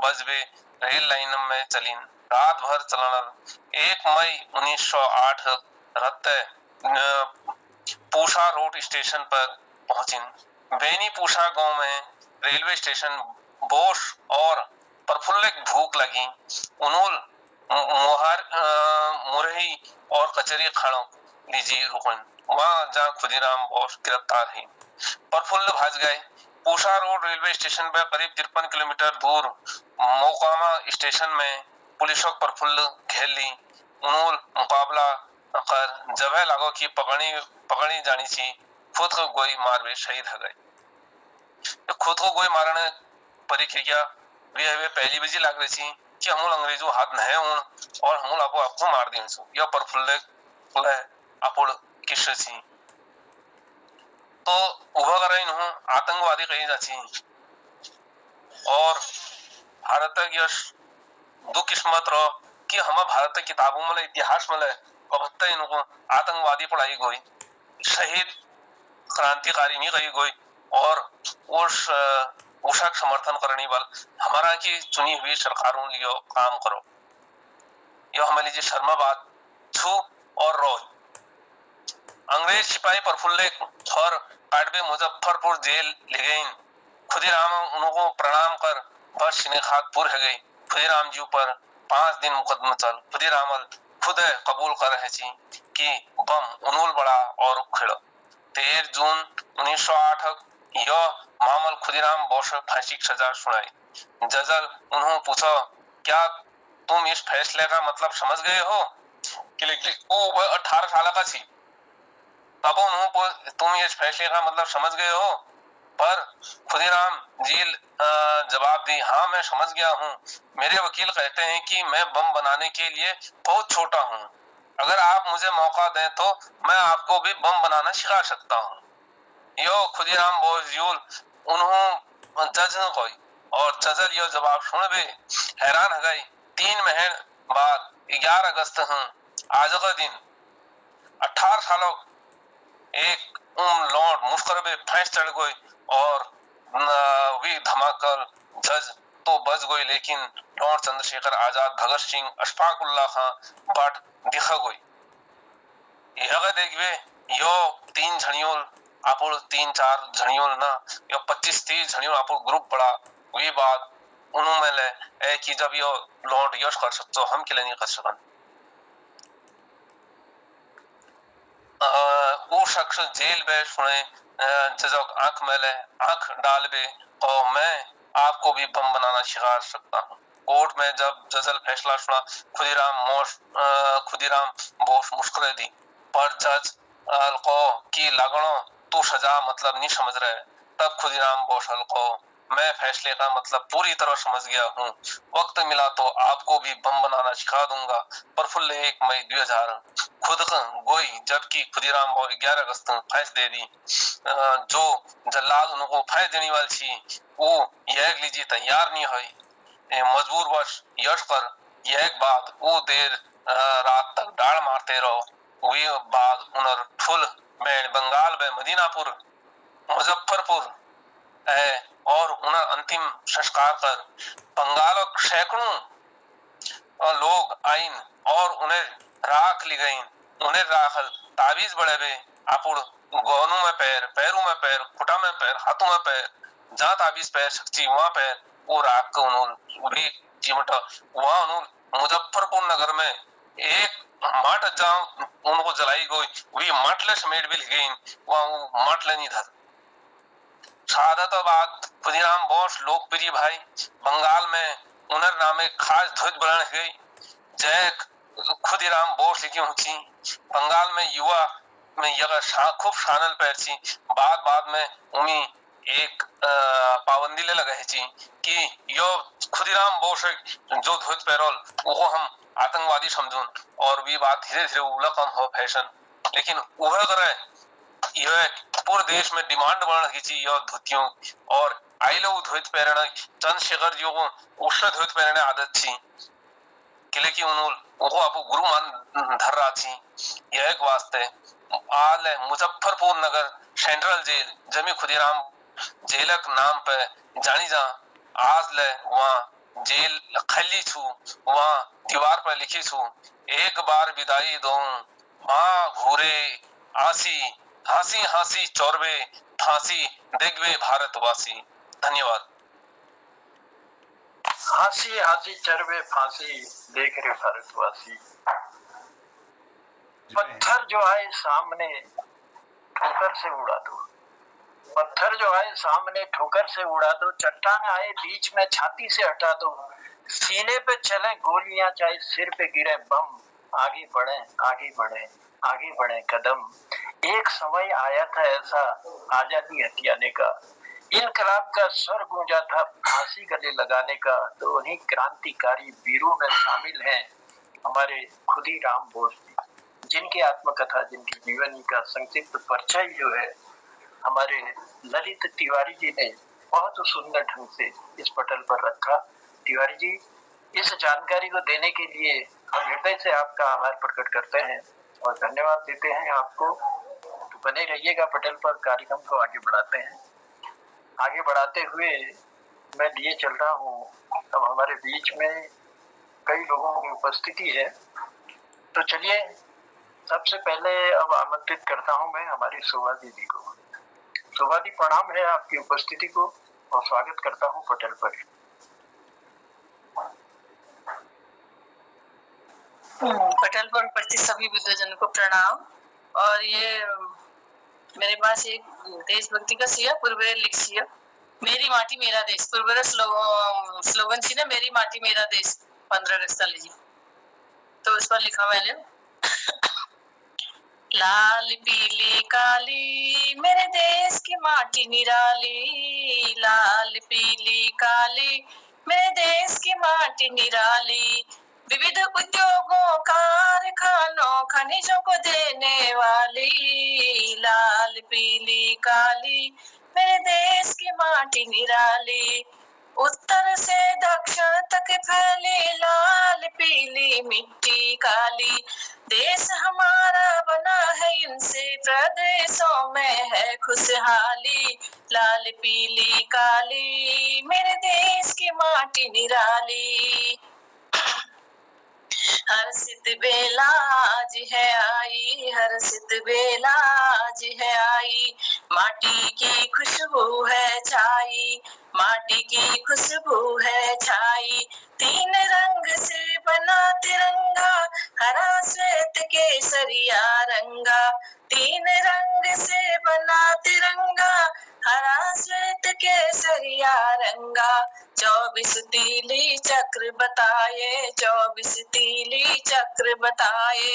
बस बे रेल लाइन में चली रात भर चलाना 1 मई 1908 रात पूषा रोड स्टेशन पर पहुंची बेनी पूषा गांव में रेलवे स्टेशन बोस और प्रफुल्ल भूख लगी उन्होंने मुरही और कचरी खानों लीजिए रुकन वहां जहाँ खुदीराम बोस गिरफ्तार है प्रफुल्ल भाज गए पूषा रोड रेलवे स्टेशन पर करीब 53 किलोमीटर दूर मोकामा स्टेशन में पुलिस प्रफुल्ल घेर ली उन्होंने मुकाबला कर जब लागो कि पकड़ी जानी थी खुद को गोई मार में शहीद हो गए खुद को गोई मारने प्रक्रिया वे पहली बजी लग रही थी कि हम अंग्रेजों हाथ नहीं हूं और हम आपको मार दें यह प्रफुल्ल अपुड़ किस्से थी तो उभा कर आतंकवादी कही जाती और भारत यश दुकिस्मत रहो कि हम भारत किताबों में इतिहास में इनको आतंकवादी पढ़ाई गई शहीद क्रांतिकारी नहीं कही गई और उषा समर्थन करने वाले हमारा की चुनी हुई सरकारों लियो काम करो यह हमारी जी शर्मा बात छू और रोज अंग्रेज सिपाही प्रफुल्ल और काटबे मुजफ्फरपुर जेल ले गई खुदीराम उनको प्रणाम कर बस शिनेखातपुर है गई खुदीराम जी पर 5 दिन मुकदमा चल खुदीराम खुद कबूल कर रहे थी कि बम उन्होंने बड़ा और खिड़ो 13 जून 1908 यह मामल खुदीराम बोस फांसी की सजा सुनाई जजल उन्होंने पूछा क्या तुम इस फैसले का मतलब समझ गए हो कि वो 18 साल का थी तब उन्होंने तुम इस फैसले का मतलब समझ गए हो पर खुदीराम जी जवाब दी हाँ मैं समझ गया हूँ मेरे वकील कहते हैं कि मैं बम बनाने के लिए बहुत छोटा हूँ अगर आप मुझे मौका दें तो मैं आपको भी बम बनाना सिखा सकता हूँ यो खुदीराम बोस उन्होंने जज कोई और जजल यो जवाब सुन भी हैरान हो गई 3 महीने बाद 11 अगस्त आज का दिन 18 सालों एक लौंड मुस्कर में भैंस चढ़ गई और वी धमाकल जज तो बच गई, लेकिन लॉर्ड चंद्रशेखर आजाद, भगत सिंह, अशफाक उल्लाह खान बाट दिखा गई। यह देखिए यो 3 झड़ियों आपो 3-4 झड़ियों ना यो 25-30 झड़ियों आपो ग्रुप बड़ा वी बात उन्होंने ले ए कि जब यो लॉर्ड यश कर सकते हम के लिए नहीं कर सकन। वो शख्स जेल में सुने जजक आंख में ले आंख डाल बे और मैं आपको भी बम बनाना सिखा सकता हूँ। कोर्ट में जब जजल फैसला सुना खुदीराम बोस मुस्कुरा दी, पर जज को की लगनो तू सजा मतलब नहीं समझ रहे। तब खुदीराम बोस को मैं फैसले का मतलब पूरी तरह समझ गया हूँ, वक्त मिला तो आपको भी बम बनाना सिखा दूंगा। प्रफुल्ल 1 मई 2000 खुद गोई, जबकि खुदीराम बोस 11 अगस्त फांस दे दी। जो जल्लाद उनको फांस देने वाली थी वो यह लीजिए तैयार नहीं हुई। मजबूर वश यश पर यह बाद वो देर रात तक डाल मारते रहो। वे बाद उनर ठुल बैंड बंगाल में मदीनापुर मुजफ्फरपुर है और उन्हें अंतिम संस्कार कर बंगाल सैकड़ों लोग आइन और उन्हें राख ली गई। उन्हें राखल ताबीज बड़े बे आपुड़ गोनों में पैर, पैरों में पैर, खुटा में पैर, हाथों में पैर, जहाँ ताबीज पैर सकती वहाँ पैर वो राख को उन्होंने चिमटा वहाँ उन्होंने मुजफ्फरपुर नगर में एक माट जहाँ उनको जलाई गई वही माटले समेट भी गई वहाँ वो माटले नहीं धर। शहादताबाद खुदीराम बोस लोकप्रिय भाई बंगाल में उनर नामे खास ध्वज बनाने गई जय खुदीराम बोस लिखी हुई। बंगाल में युवा में यह खूब शानल पैर थी। बाद में उमी एक पाबंदी ले लगे थी कि यो खुदीराम बोस जो ध्वज पैरोल वो हम आतंकवादी समझूं और भी बात धीरे धीरे उला कम हो फैशन, लेकिन वह करे यह पूरे देश में डिमांड बढ़ रही थी यह धोतियों और आई लोग ध्वज पहनना चंद्रशेखर जी को उस ध्वज पहनने आदत थी किले की उनको आपको गुरु मान धर रहा थी। यह एक वास्ते आल मुजफ्फरपुर नगर सेंट्रल जेल जमी खुदीराम जेलक नाम पे जानी जा आज ले वहाँ जेल खली छू वहाँ दीवार पर लिखी छू एक बार विदाई दो माँ घूरे आसी हासी हासी चौरवे फांसी देखवे भारतवासी। धन्यवाद। हासी हासी चरवे फांसी देख रहे भारतवासी। पत्थर जो आए सामने ठोकर से उड़ा दो, पत्थर जो आए सामने ठोकर से उड़ा दो, चट्टान आए बीच में छाती से हटा दो, सीने पे चले गोलियां चाहे सिर पे गिरे बम, आगे बढ़े आगे बढ़े आगे बढ़े कदम। एक समय आया था ऐसा आजादी हथियाने का, इनकलाब का स्वर गूंजा था फांसी गले लगाने का। तो उन्हीं क्रांतिकारी वीरों में शामिल हैं हमारे खुदीराम बोस जी, जिनकी आत्मकथा जिनकी जीवनी का संक्षिप्त परिचय जो है हमारे ललित तिवारी जी ने बहुत सुंदर ढंग से इस पटल पर रखा। तिवारी जी, इस जानकारी को देने के लिए हम हृदय से आपका आभार प्रकट करते हैं और धन्यवाद देते हैं आपको। तो बने रहिएगा पटल पर, कार्यक्रम को आगे बढ़ाते हैं। आगे बढ़ाते हुए मैं लिए चल रहा हूँ, अब हमारे बीच में कई लोगों की उपस्थिति है, तो चलिए सबसे पहले अब आमंत्रित करता हूँ मैं हमारी शोभा दीदी को। शोभा दी, प्रणाम है आपकी उपस्थिति को और स्वागत करता हूँ पटल पर। पटल पर उपस्थित सभी विद्वजनों को प्रणाम। और ये मेरे पास एक देशभक्ति का सिया पूर्वे लिख सिया, मेरी माटी मेरा देश पूर्वे स्लोगन थी ना, मेरी माटी मेरा देश 15 अगस्त लीजिए, तो इस पर लिखा मैंने लाल पीली काली मेरे देश की माटी निराली, लाल पीली काली मेरे देश की माटी निराली, विविध उद्योगों कारखानों खनिजों को देने वाली, लाल पीली काली मेरे देश की माटी निराली। उत्तर से दक्षिण तक फैली लाल पीली मिट्टी काली। देश हमारा बना है इनसे, प्रदेशों में है खुशहाली। लाल पीली काली मेरे देश की माटी निराली। हर्षित बेला आज है आई, हर्षित बेला आज है आई। माटी की खुशबू है छाई, माटी की खुशबू है छाई। तीन रंग से बना तिरंगा, हरा श्वेत केसरिया रंगा। तीन रंग से बना तिरंगा, हरा श्वेत केसरिया रंगा। 24 तीली चक्र बताए, 24 तीली चक्र बताए।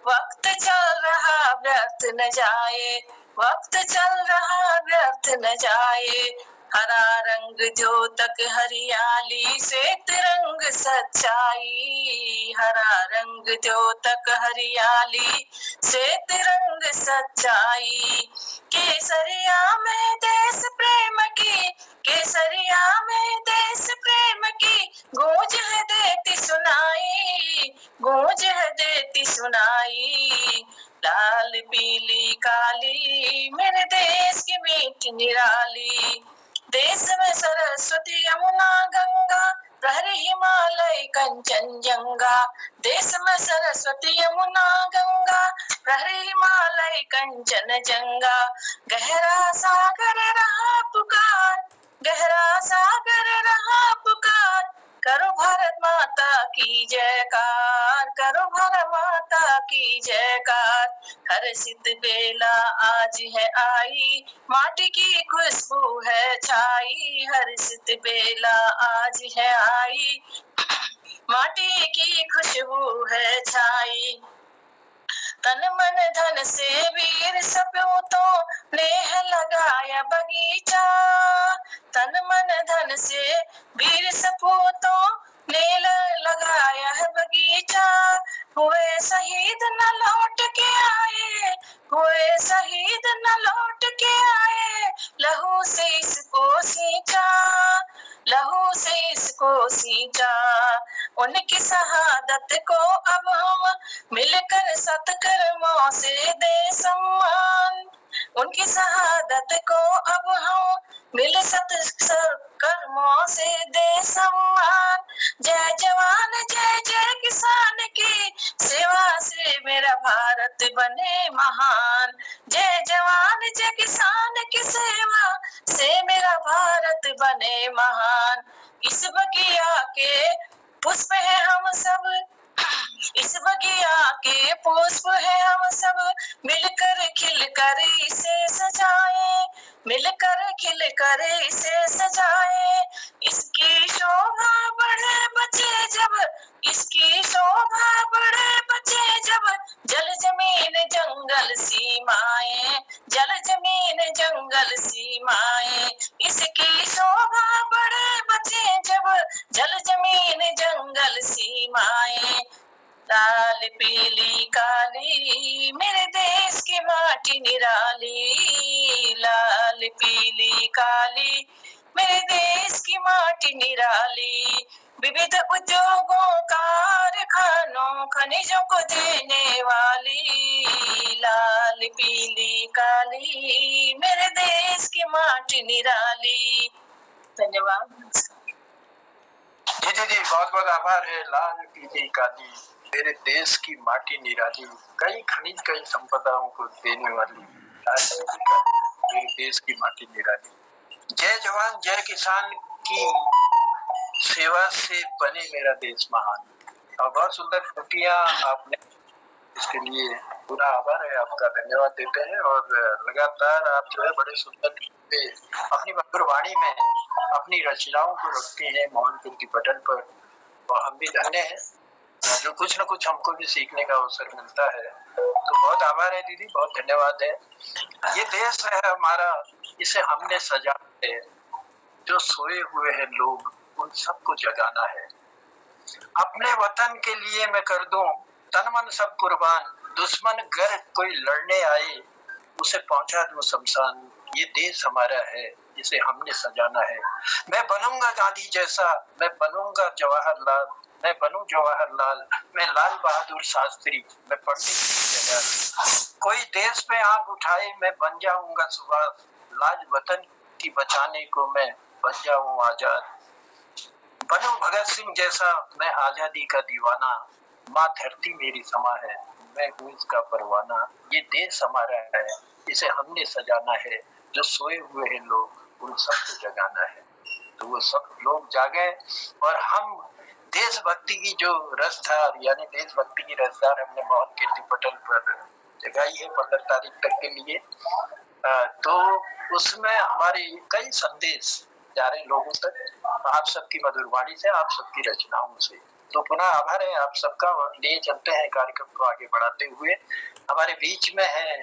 वक्त चल रहा व्यर्थ न जाए, वक्त चल रहा व्यर्थ न जाए। हरा रंग जो तक हरियाली, श्वेत रंग सच्चाई। हरा रंग जो तक हरियाली, श्वेत रंग सच्चाई। केसरिया में देश प्रेम की, केसरिया में देश प्रेम की गूंज है देती सुनाई, गूंज है देती सुनाई। लाल पीली काली मेरे देश की मीठी निराली। देश में सरस्वती यमुना गंगा, प्रहरी हिमालय कंचनजंगा। देश में सरस्वती यमुना गंगा, प्रहरी हिमालय कंचनजंगा। गहरा सागर रहा पुकार, गहरा सागर रहा पुकार। करो भारत माता की जयकार, करो भारत माता की जयकार। हर्षित बेला आज है आई, माटी की खुशबू है छाई। हर्षित बेला आज है आई, माटी की खुशबू है छाई। तन मन धन से वीर सपूतों ने है लगाया बगीचा, तन मन धन से वीर सपूतों ने लगाया है बगीचा। हुए शहीद न लौट के आए, हुए शहीद न लौट के आए। लहू से इसको सींचा, लहू से इसको सींचा। उनकी शहादत को अब हम मिलकर सत्कर्मों से दे सम्मान, उनकी शहादत को अब हम मिल सत्कर्मों से दे सम्मान। जय जवान जय जय किसान की सेवा से मेरा भारत बने महान। जय जवान जय किसान की सेवा से मेरा भारत बने महान। इस बगिया के पुष्प है हम सब, इस बगिया के पुष्प है हम सब। मिलकर खिलकर इसे सजाए, मिलकर खिलकर इसे सजाए। इसकी शोभा बढ़े बचे जब, इसकी शोभा बढ़े बचे जब। जल जमीन जंगल सीमाएं, जल जमीन जंगल सीमाएं। इसकी शोभा बढ़े बचे जब, जल जमीन जंगल सीमाएं। लाल पीली काली मेरे देश की माटी निराली। लाल पीली काली मेरे देश की माटी निराली। विविध उद्योगों कारखानों खनिजों को देने वाली। लाल पीली काली मेरे देश की माटी निराली। धन्यवाद। जी बहुत बहुत आभार है। लाल पीली काली मेरे देश की माटी निराली, कई खनिज कई संपदाओं को देने वाली लाल पीली काली मेरे देश की माटी निराली। जय जवान जय किसान की सेवा से बने मेरा देश महान। और बहुत सुंदर कृतियां आपने, इसके लिए पूरा आभार है आपका, धन्यवाद देते हैं। और लगातार आप जो है बड़े सुंदर अपनी मधुर वाणी में अपनी रचनाओं को रखते हैं मोहन कीर्ति पटल पर। और हम भी धन्य हैं जो कुछ न कुछ हमको भी सीखने का अवसर मिलता है। तो बहुत आभार है दीदी, बहुत धन्यवाद है। ये देश है हमारा, इसे हमने सजाया है। जो सोए हुए हैं लोग उन सबको जगाना है। अपने वतन के लिए मैं कर दूं तन मन सब कुर्बान। दुश्मन घर कोई लड़ने आए उसे पहुंचा दूं शमशान। ये देश हमारा है, इसे हमने सजाना है। मैं बनूंगा गांधी जैसा, मैं बनूंगा जवाहरलाल, मैं बनूं जवाहरलाल, मैं लाल बहादुर शास्त्री, मैं पंडित दीनदयाल। कोई देश में आंख उठाए, मैं बन जाऊंगा सुभाष, लाज वतन की बचाने को मैं बन जाऊं आजाद। बनूं भगत सिंह जैसा, मैं आजादी का दीवाना, माँ धरती मेरी समा है, मैं हूँ इसका परवाना। ये देश हमारा है, इसे हमने सजाना है। जो सोए हुए हैं लोग, उन सबको जगाना है। तो वो सब लोग जागे और हम देशभक्ति की जो रसधार, यानी देशभक्ति की रसधार हमने मोहन कीर्ति पटल पर जगाई है 15 तारीख तक के लिए। तो उसमें हमारे कई संदेश जा रहे लोगों तक, आप सबकी मधुर वाणी से, आप सबकी रचनाओं से। तो पुनः आभार है आप सबका, और ले चलते हैं कार्यक्रम को आगे बढ़ाते हुए। हमारे बीच में है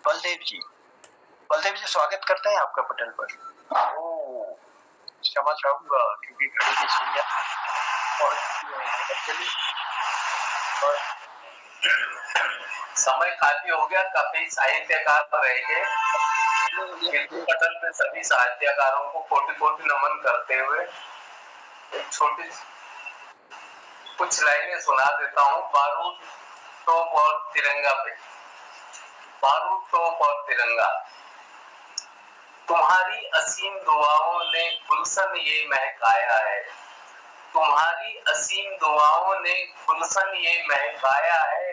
बलदेव जी। बलदेव जी, स्वागत करते हैं आपका पटल पर। क्षमा चाहूंगा क्योंकि घड़ी की सुइयां और समय काफी हो गया, काफी साहित्यकार रह गए। कीर्ति पटल में सभी साहित्यकारों को कोटि-कोटि नमन करते हुए एक छोटी कुछ लाइनें सुना देता हूँ। बारूद, तोप और तिरंगा पे। बारूद, तोप और तिरंगा। तुम्हारी असीम दुआओं ने गुलशन ये महकाया है, तुम्हारी असीम दुआओं ने गुलशन ये महकाया है,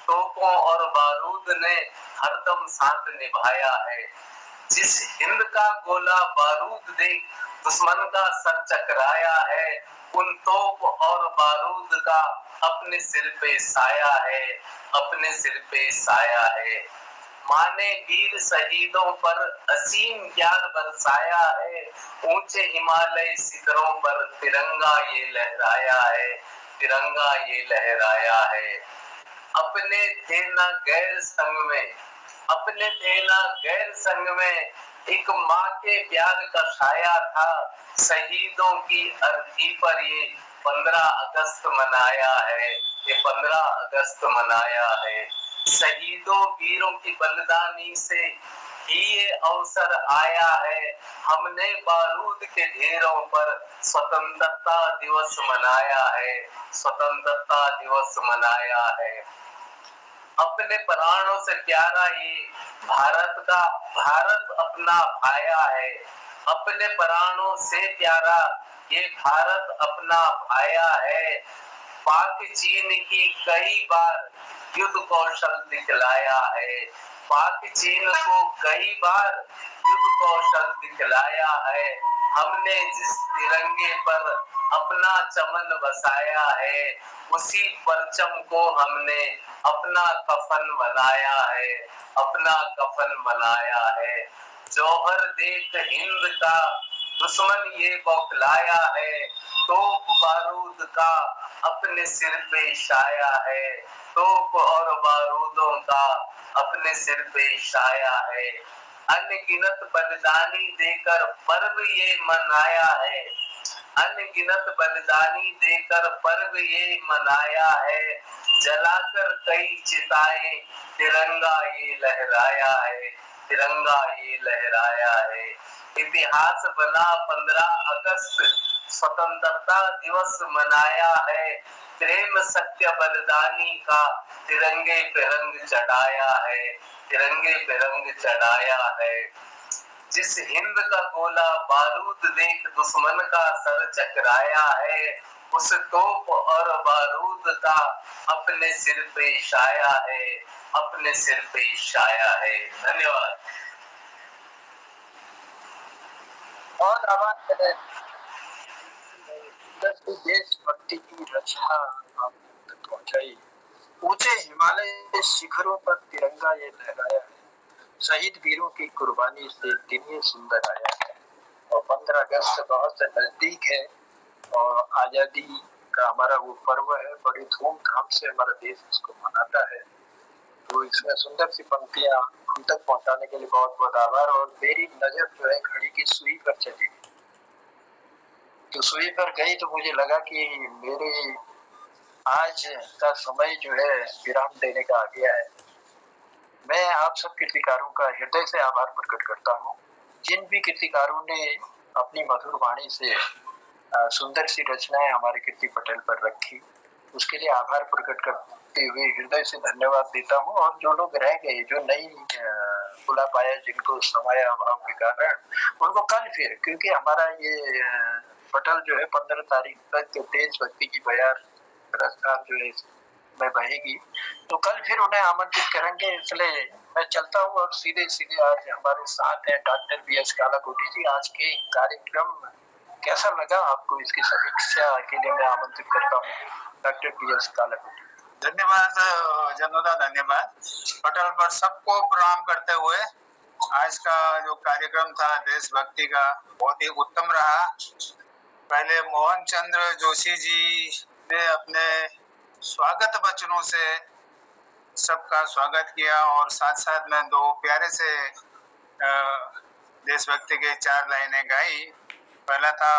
तोपों और बारूद ने हरदम साथ निभाया है। जिस हिंद का गोला बारूद देख दुश्मन का सर चकराया है, उन तोप और बारूद का अपने सिर पे साया है, अपने सिर पे साया है। माँ ने वीर शहीदों पर असीम प्यार बरसाया है, ऊंचे हिमालय शिखरों पर तिरंगा ये लहराया है, तिरंगा ये लहराया है। अपने थे ना गैर संग में, अपने थे ना गैर संग में, एक माँ के प्यार का छाया था, शहीदों की अर्थी पर ये 15 अगस्त मनाया है, ये 15 अगस्त मनाया है। शहीदों वीरों की बलिदानी से ही ये अवसर आया है, हमने बारूद के ढेरों पर स्वतंत्रता दिवस मनाया है, स्वतंत्रता दिवस मनाया है। अपने प्राणों से प्यारा ये भारत अपना भाया है, अपने प्राणों से प्यारा ये भारत अपना भाया है। पाक चीन की कई बार युद्ध कौशल दिखलाया है, पाक चीन को कई बार युद्ध कौशल दिखलाया है। हमने जिस तिरंगे पर अपना चमन बसाया है, उसी परचम को हमने अपना कफन बनाया है, अपना कफन बनाया है। जौहर देख हिंद का दुश्मन ये बौखलाया है, तोप बारूद का अपने सिर पे छाया है, तोप और बारूदों का अपने सिर पे छाया है। अनगिनत बलिदानी देकर पर्व ये मनाया है, अनगिनत बलिदानी देकर पर्व ये मनाया है। जलाकर कई चिताएं तिरंगा ये लहराया है, तिरंगा ये लहराया है। इतिहास बना 15 अगस्त, स्वतंत्रता दिवस मनाया है। प्रेम सत्य बलिदानी का तिरंगे पे रंग चढ़ाया है, तिरंगे पे रंग चढ़ाया है। जिस हिंद का गोला बारूद देख दुश्मन का सर चकराया है, उस तोप और बारूद का अपने सिर पे छाया है, अपने सिर पे छाया है। धन्यवाद। बहुत आभार है। देशभक्ति की रचना आप तक पहुंचाई। ऊंचे हिमालय शिखरों पर तिरंगा ये लहराया है, शहीद वीरों की कुर्बानी से दिन ये सुंदर आया है। और 15 अगस्त बहुत से नजदीक है और आजादी का हमारा वो पर्व है, बड़ी धूमधाम से हमारा देश इसको मनाता है। तो इसमें सुंदर सी पंक्तियां हम तक पहुंचाने के लिए बहुत बहुत आभार। और मेरी नजर जो है घड़ी की सुई पर चली, तो सुई पर गई तो मुझे लगा कि मेरे आज का समय जो है विराम देने का आ गया है। मैं आप सब कीर्तिकारों का हृदय से आभार प्रकट करता हूँ। जिन भी कीर्तिकारों ने अपनी मधुर वाणी से सुंदर सी रचनाएं हमारे कीर्ति पटल पर रखी, उसके लिए आभार प्रकट करते हुए हृदय से धन्यवाद देता हूँ। और जो लोग रह गए, जो नहीं बुला पाया, जिनको समय अभाव के कारण, उनको कल फिर, क्योंकि हमारा ये पटल जो है 15 तारीख तक देशभक्ति की बयार रफ्तार जो है में बहेगी, तो कल फिर उन्हें आमंत्रित करेंगे। इसलिए मैं चलता हूँ और सीधे सीधे आज हमारे साथ हैं डॉक्टर BS कालाकोटी जी। आज के कार्यक्रम कैसा लगा आपको, इसकी समीक्षा के लिए मैं आमंत्रित करता हूँ डॉक्टर BS कालाकोटी। धन्यवाद जनोदा, धन्यवाद। पटल पर सबको प्रणाम करते हुए आज का जो कार्यक्रम था देशभक्ति का, बहुत ही उत्तम रहा। पहले मोहन चंद्र जोशी जी ने अपने स्वागत वचनों से सबका स्वागत किया और साथ साथ में दो प्यारे से देशभक्ति के 4 लाइनें गाई। पहला था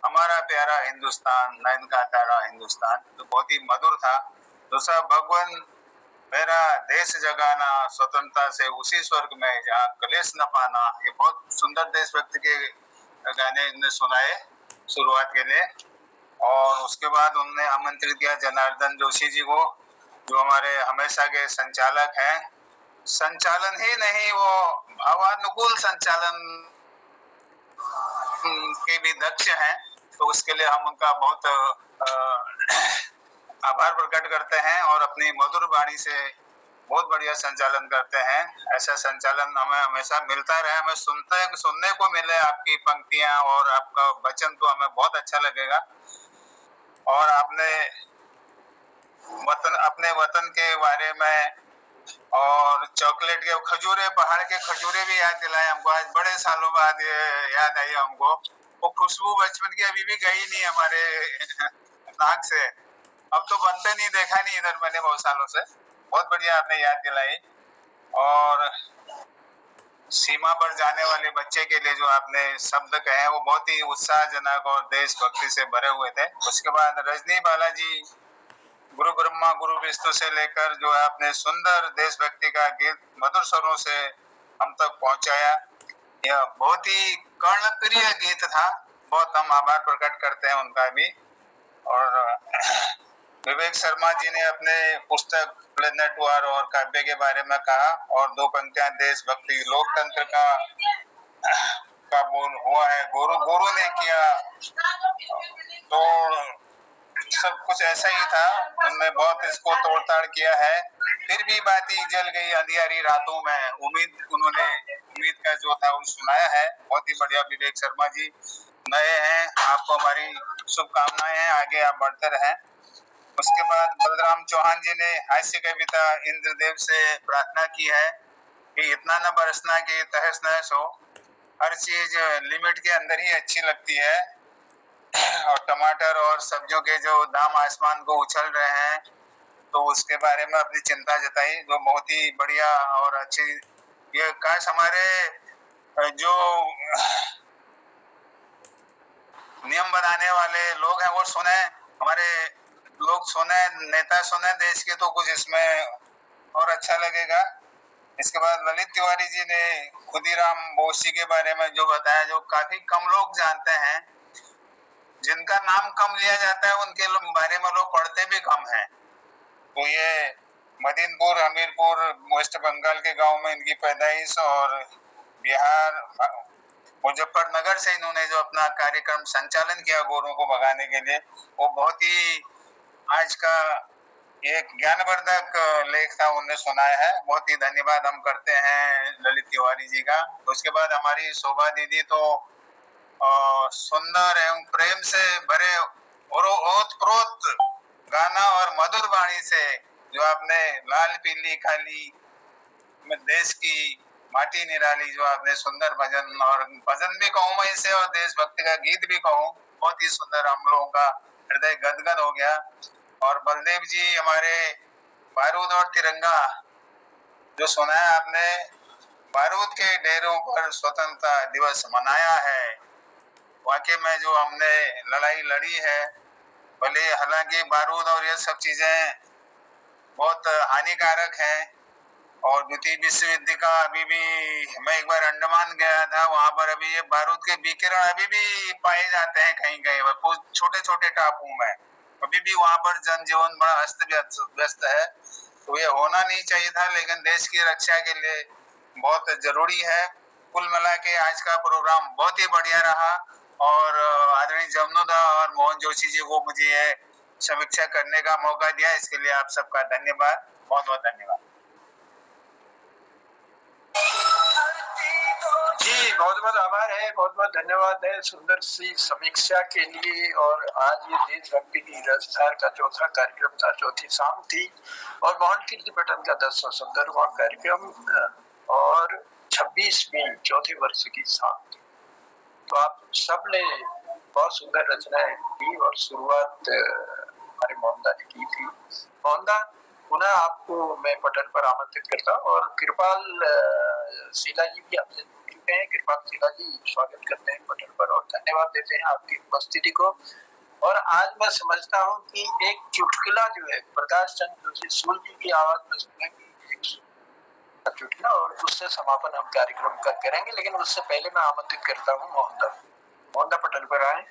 हमारा प्यारा हिंदुस्तान, नैन का तारा हिंदुस्तान, तो बहुत ही मधुर था। दूसरा भगवान मेरा देश जगाना, स्वतंत्रता से उसी स्वर्ग में जहाँ कलेश न पाना, ये बहुत सुंदर देशभक्ति के गाने इन्हें सुनाए शुरुआत के लिए। और उसके बाद उन्होंने आमंत्रित किया जनार्दन जोशी जी को, जो हमारे हमेशा के संचालक हैं। संचालन ही नहीं, वो भावानुकूल संचालन के भी दक्ष हैं, तो उसके लिए हम उनका बहुत आभार प्रकट करते हैं और अपनी मधुर वाणी से बहुत बढ़िया संचालन करते हैं। ऐसा संचालन हमें हमेशा मिलता रहे, हमें सुनने को मिले आपकी पंक्तियां और आपका वचन, तो हमें बहुत अच्छा लगेगा। और आपने अपने वतन के बारे में और चॉकलेट के खजूरे, पहाड़ के खजूरे भी याद दिलाए हमको। आज बड़े सालों बाद याद आई हमको। वो खुशबू बचपन की अभी भी गई नहीं हमारे नाक से। अब तो बनते नहीं, देखा नहीं इधर मैंने बहुत सालों से। बहुत बढ़िया आपने याद दिलाई। और सीमा पर जाने वाले बच्चे के लिए जो आपने शब्द कहे, वो बहुत ही उत्साहजनक और देशभक्ति से भरे हुए थे। उसके बाद रजनी बालाजी, गुरु ब्रह्मा गुरु विष्णु से लेकर जो है आपने सुंदर देशभक्ति का गीत मधुर स्वरों से हम तक पहुंचाया। यह बहुत ही कर्णप्रिय गीत था। बहुत हम आभार प्रकट करते हैं उनका भी। और विवेक शर्मा जी ने अपने पुस्तक प्लेनेट वार और काव्य के बारे में कहा, और 2 पंक्तियां देशभक्ति लोकतंत्र का बोल हुआ है, गुरु ने किया, तो सब कुछ ऐसा ही था। उन्होंने बहुत इसको तोड़ताड़ किया है। फिर भी बाती जल गई अंधियारी रातों में, उम्मीद का जो था वो सुनाया है। बहुत ही बढ़िया विवेक शर्मा जी, नए हैं, आपको हमारी शुभकामनाएं हैं, आगे आप बढ़ते रहें। उसके बाद बलराम चौहान जी ने हास्य कविता इंद्रदेव से प्रार्थना की है कि इतना न बरसना कि तहस नहस हो। हर चीज लिमिट के अंदर ही अच्छी लगती है। और टमाटर और सब्जियों के जो दाम आसमान को उछल रहे हैं, तो उसके बारे में अपनी चिंता जताई, जो बहुत ही बढ़िया और अच्छी। ये काश हमारे जो नियम बनाने वाले लोग हैं वो सुने, हमारे लोग सुने, नेता सुने देश के, तो कुछ इसमें और अच्छा लगेगा। इसके बाद ललित तिवारी जी ने खुदीराम बोस जी के बारे में जो बताया, जो काफी कम लोग जानते हैं, जिनका नाम कम लिया जाता है उनके बारे में लोग पढ़ते भी कम हैं। तो ये मदीनपुर हमीरपुर वेस्ट बंगाल के गांव में इनकी पैदाइश, और बिहार मुजफ्फरनगर से इन्होंने जो अपना कार्यक्रम संचालन किया गोरों को भगाने के लिए, वो बहुत ही आज का एक ज्ञानवर्धक लेख था, उन्हें सुनाया है। बहुत ही धन्यवाद हम करते हैं ललित तिवारी जी का। उसके बाद हमारी शोभा दीदी तो सुंदर एवं प्रेम से भरे और ओतप्रोत गाना और मधुर वाणी से जो आपने लाल पीली खाली में देश की माटी निराली, जो आपने सुंदर भजन, और भजन भी कहूँ मैं इसे और देशभक्ति का गीत भी कहूँ, बहुत ही सुंदर, हम लोगों का हृदय गदगद हो गया। और बलदेव जी हमारे बारूद और तिरंगा जो सुनाया आपने, बारूद के ढेरों पर स्वतंत्रता दिवस मनाया है। वाकई में जो हमने लड़ाई लड़ी है, भले हालांकि बारूद और ये सब चीजें बहुत हानिकारक हैं, और द्वितीय विश्व युद्ध का अभी भी, मैं एक बार अंडमान गया था, वहां पर अभी ये बारूद के विकिरण अभी भी पाए जाते हैं कहीं कहीं छोटे छोटे टापुओं में, अभी भी वहां पर जनजीवन बड़ा अस्त व्यस्त है। तो ये होना नहीं चाहिए था, लेकिन देश की रक्षा के लिए बहुत जरूरी है। कुल मिला के आज का प्रोग्राम बहुत ही बढ़िया रहा, और आदरणीय जमनुदा और मोहन जोशी जी को मुझे ये समीक्षा करने का मौका दिया, इसके लिए आप सबका धन्यवाद, बहुत बहुत धन्यवाद जी। बहुत बहुत आभार है, बहुत बहुत धन्यवाद है सुंदर सी समीक्षा के लिए। और आज ये देशभक्ति की रसधार का चौथा कार्यक्रम था, चौथी शाम थी, और मोहन कीर्ति पटल का 1070वां कार्यक्रम और 26वीं चौथे वर्ष की शाम थी। तो आप सबने बहुत सुंदर रचनाएं की और शुरुआत हमारे मोहनदा ने की थी। मोहनदा, पुनः आपको मैं पटल पर आमंत्रित करता हूँ, और कृपाल शीला जी भी आपसे जुड़ चुके हैं। कृपाल शीला जी, स्वागत करते हैं पटल पर और धन्यवाद देते हैं आपकी उपस्थिति को। और आज मैं समझता हूँ कि एक चुटकुला जो है प्रकाश चंद्र जोशी सूल जी की आवाज में सुनेंगे, एक चुटकुला, और उससे समापन हम कार्यक्रम का करेंगे। लेकिन उससे पहले मैं आमंत्रित करता हूँ मोहनदा पटल पर आए।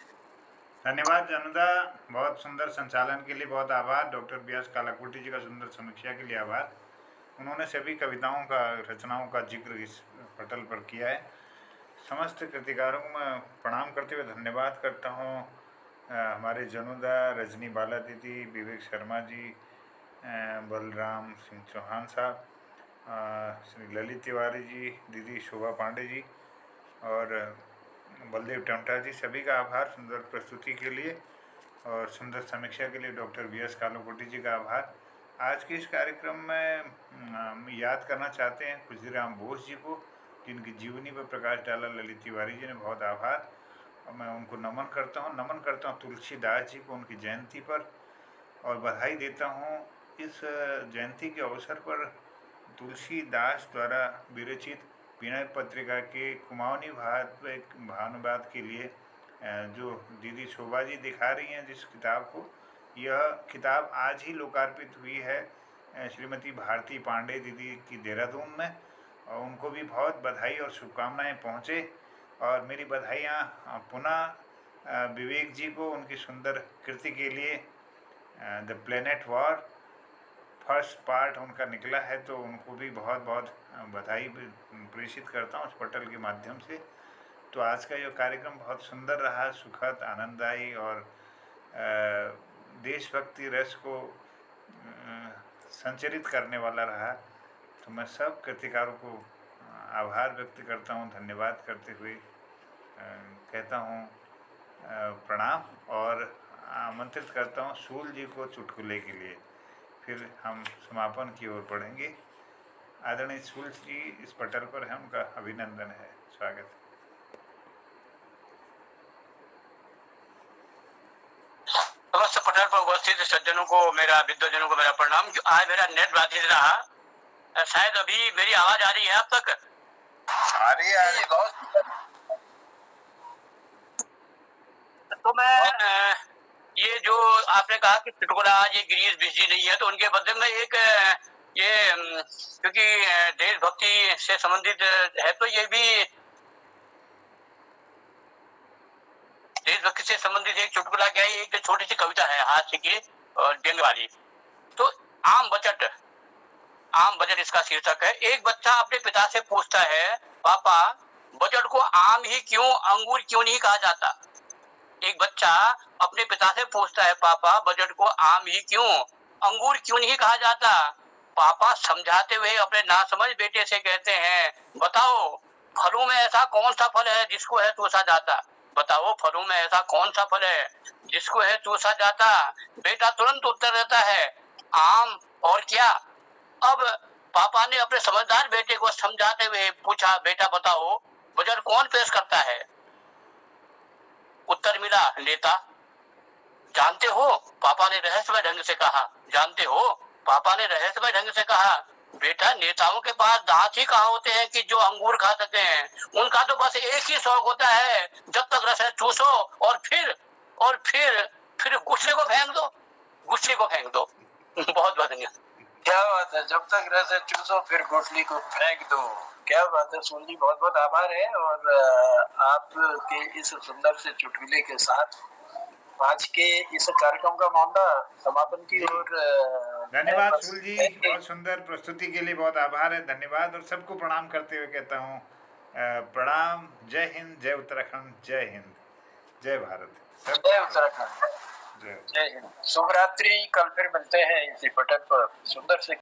धन्यवाद जनुदा, बहुत सुंदर संचालन के लिए बहुत आभार। डॉक्टर बीएस कालाकोटी जी का सुंदर समीक्षा के लिए आभार। उन्होंने सभी कविताओं का, रचनाओं का जिक्र इस पटल पर किया है। समस्त कृतिकारों को मैं प्रणाम करते हुए धन्यवाद करता हूँ। हमारे जनुदा, रजनी बाला दीदी, विवेक शर्मा जी, बलराम सिंह चौहान साहब, श्री ललित तिवारी जी, दीदी शोभा पांडे जी और बलदेव टमटा जी, सभी का आभार सुंदर प्रस्तुति के लिए और सुंदर समीक्षा के लिए। डॉक्टर बीएस कालाकोटी जी का आभार। आज के इस कार्यक्रम में हम याद करना चाहते हैं खुशीराम बोस जी को, जिनकी जीवनी पर प्रकाश डाला ललित तिवारी जी ने, बहुत आभार। और मैं उनको नमन करता हूँ तुलसीदास जी को उनकी जयंती पर, और बधाई देता हूँ इस जयंती के अवसर पर तुलसीदास द्वारा विरचित विनय पत्रिका के कुमाऊनी भानुवाद के लिए जो दीदी शोभा जी दिखा रही हैं जिस किताब को, यह किताब आज ही लोकार्पित हुई है श्रीमती भारती पांडे दीदी की देहरादून में, और उनको भी बहुत बधाई और शुभकामनाएं पहुँचे। और मेरी बधाइयाँ पुनः विवेक जी को उनकी सुंदर कृति के लिए। The planet war first part उनका निकला है, तो उनको भी बहुत बहुत बधाई प्रेषित करता हूँ इस पटल के माध्यम से। तो आज का ये कार्यक्रम बहुत सुंदर रहा, सुखद, आनंददायी और देशभक्ति रस को संचरित करने वाला रहा। तो मैं सब कृतिकारों को आभार व्यक्त करता हूँ, धन्यवाद करते हुए कहता हूँ प्रणाम, और आमंत्रित करता हूँ सूल जी को चुटकुले के लिए। फिर हम समापन की ओर बढ़ेंगे। आदरणीय सूल जी इस पटल पर है, उनका अभिनंदन है, स्वागत है। समस्त पटल पर उपस्थित सज्जनों को, विद्वजनों को मेरा प्रणाम। आज मेरा नेट बाधित रहा, शायद अभी मेरी आवाज आ रही है आप तक? आ रही है बहुत। तो मैं ये जो आपने कहा कि चुटकुला आज ये गिरीश बिस्जी नहीं है, तो उनके बदले में एक ये क्योंकि देशभक्ति से संबंधित है, तो ये भी देशभक्ति से संबंधित एक चुटकुला क्या है, एक छोटी सी कविता है हास्य की व्यंग वाली। तो आम बजट इसका शीर्षक है। एक बच्चा अपने पिता से पूछता है, पापा बजट को आम ही क्यों, अंगूर क्यों नहीं कहा जाता? एक बच्चा अपने पिता से पूछता है, पापा बजट को आम ही क्यों, अंगूर क्यों नहीं कहा जाता? पापा समझाते हुए अपने नासमझ बेटे से कहते हैं, बताओ फलों में ऐसा कौन सा फल है जिसको है चूसा जाता? बताओ फलों में ऐसा कौन सा फल है जिसको है चूसा जाता? बेटा तुरंत उत्तर देता है, आम, और क्या? अब पापा ने अपने समझदार बेटे को समझाते हुए पूछा, बेटा बताओ बजट कौन पेश करता है? उत्तर मिला, नेता। जानते हो, पापा ने रहस्यमय ढंग से कहा। जानते हो, पापा ने रहस्यमय ढंग से कहा, बेटा नेताओं के पास दांत ही कहाँ होते हैं कि जो अंगूर खा सकते हैं? उनका तो बस एक ही शौक होता है, जब तक रस है चूसो और फिर गुस्से को फेंक दो, गुस्से को फेंक दो। बहुत बहुत धन्यवाद। क्या बात है, जब तक रसे चूसो फिर गुठली को फेंक दो। क्या बात है सुनील जी, बहुत बहुत आभार है। और आपके इस सुंदर से चुटकुले के साथ आज के इस कार्यक्रम का मामला समापन की ओर। धन्यवाद सुनील जी, बहुत सुंदर प्रस्तुति के लिए बहुत आभार है, धन्यवाद। और सबको प्रणाम करते हुए कहता हूँ प्रणाम, जय हिंद, जय उत्तराखंड, जय हिंद, जय भारत, जय उत्तराखंड, जय हिंद, शुभ रात्रि। कल फिर मिलते हैं इसी पटल पर सुंदर से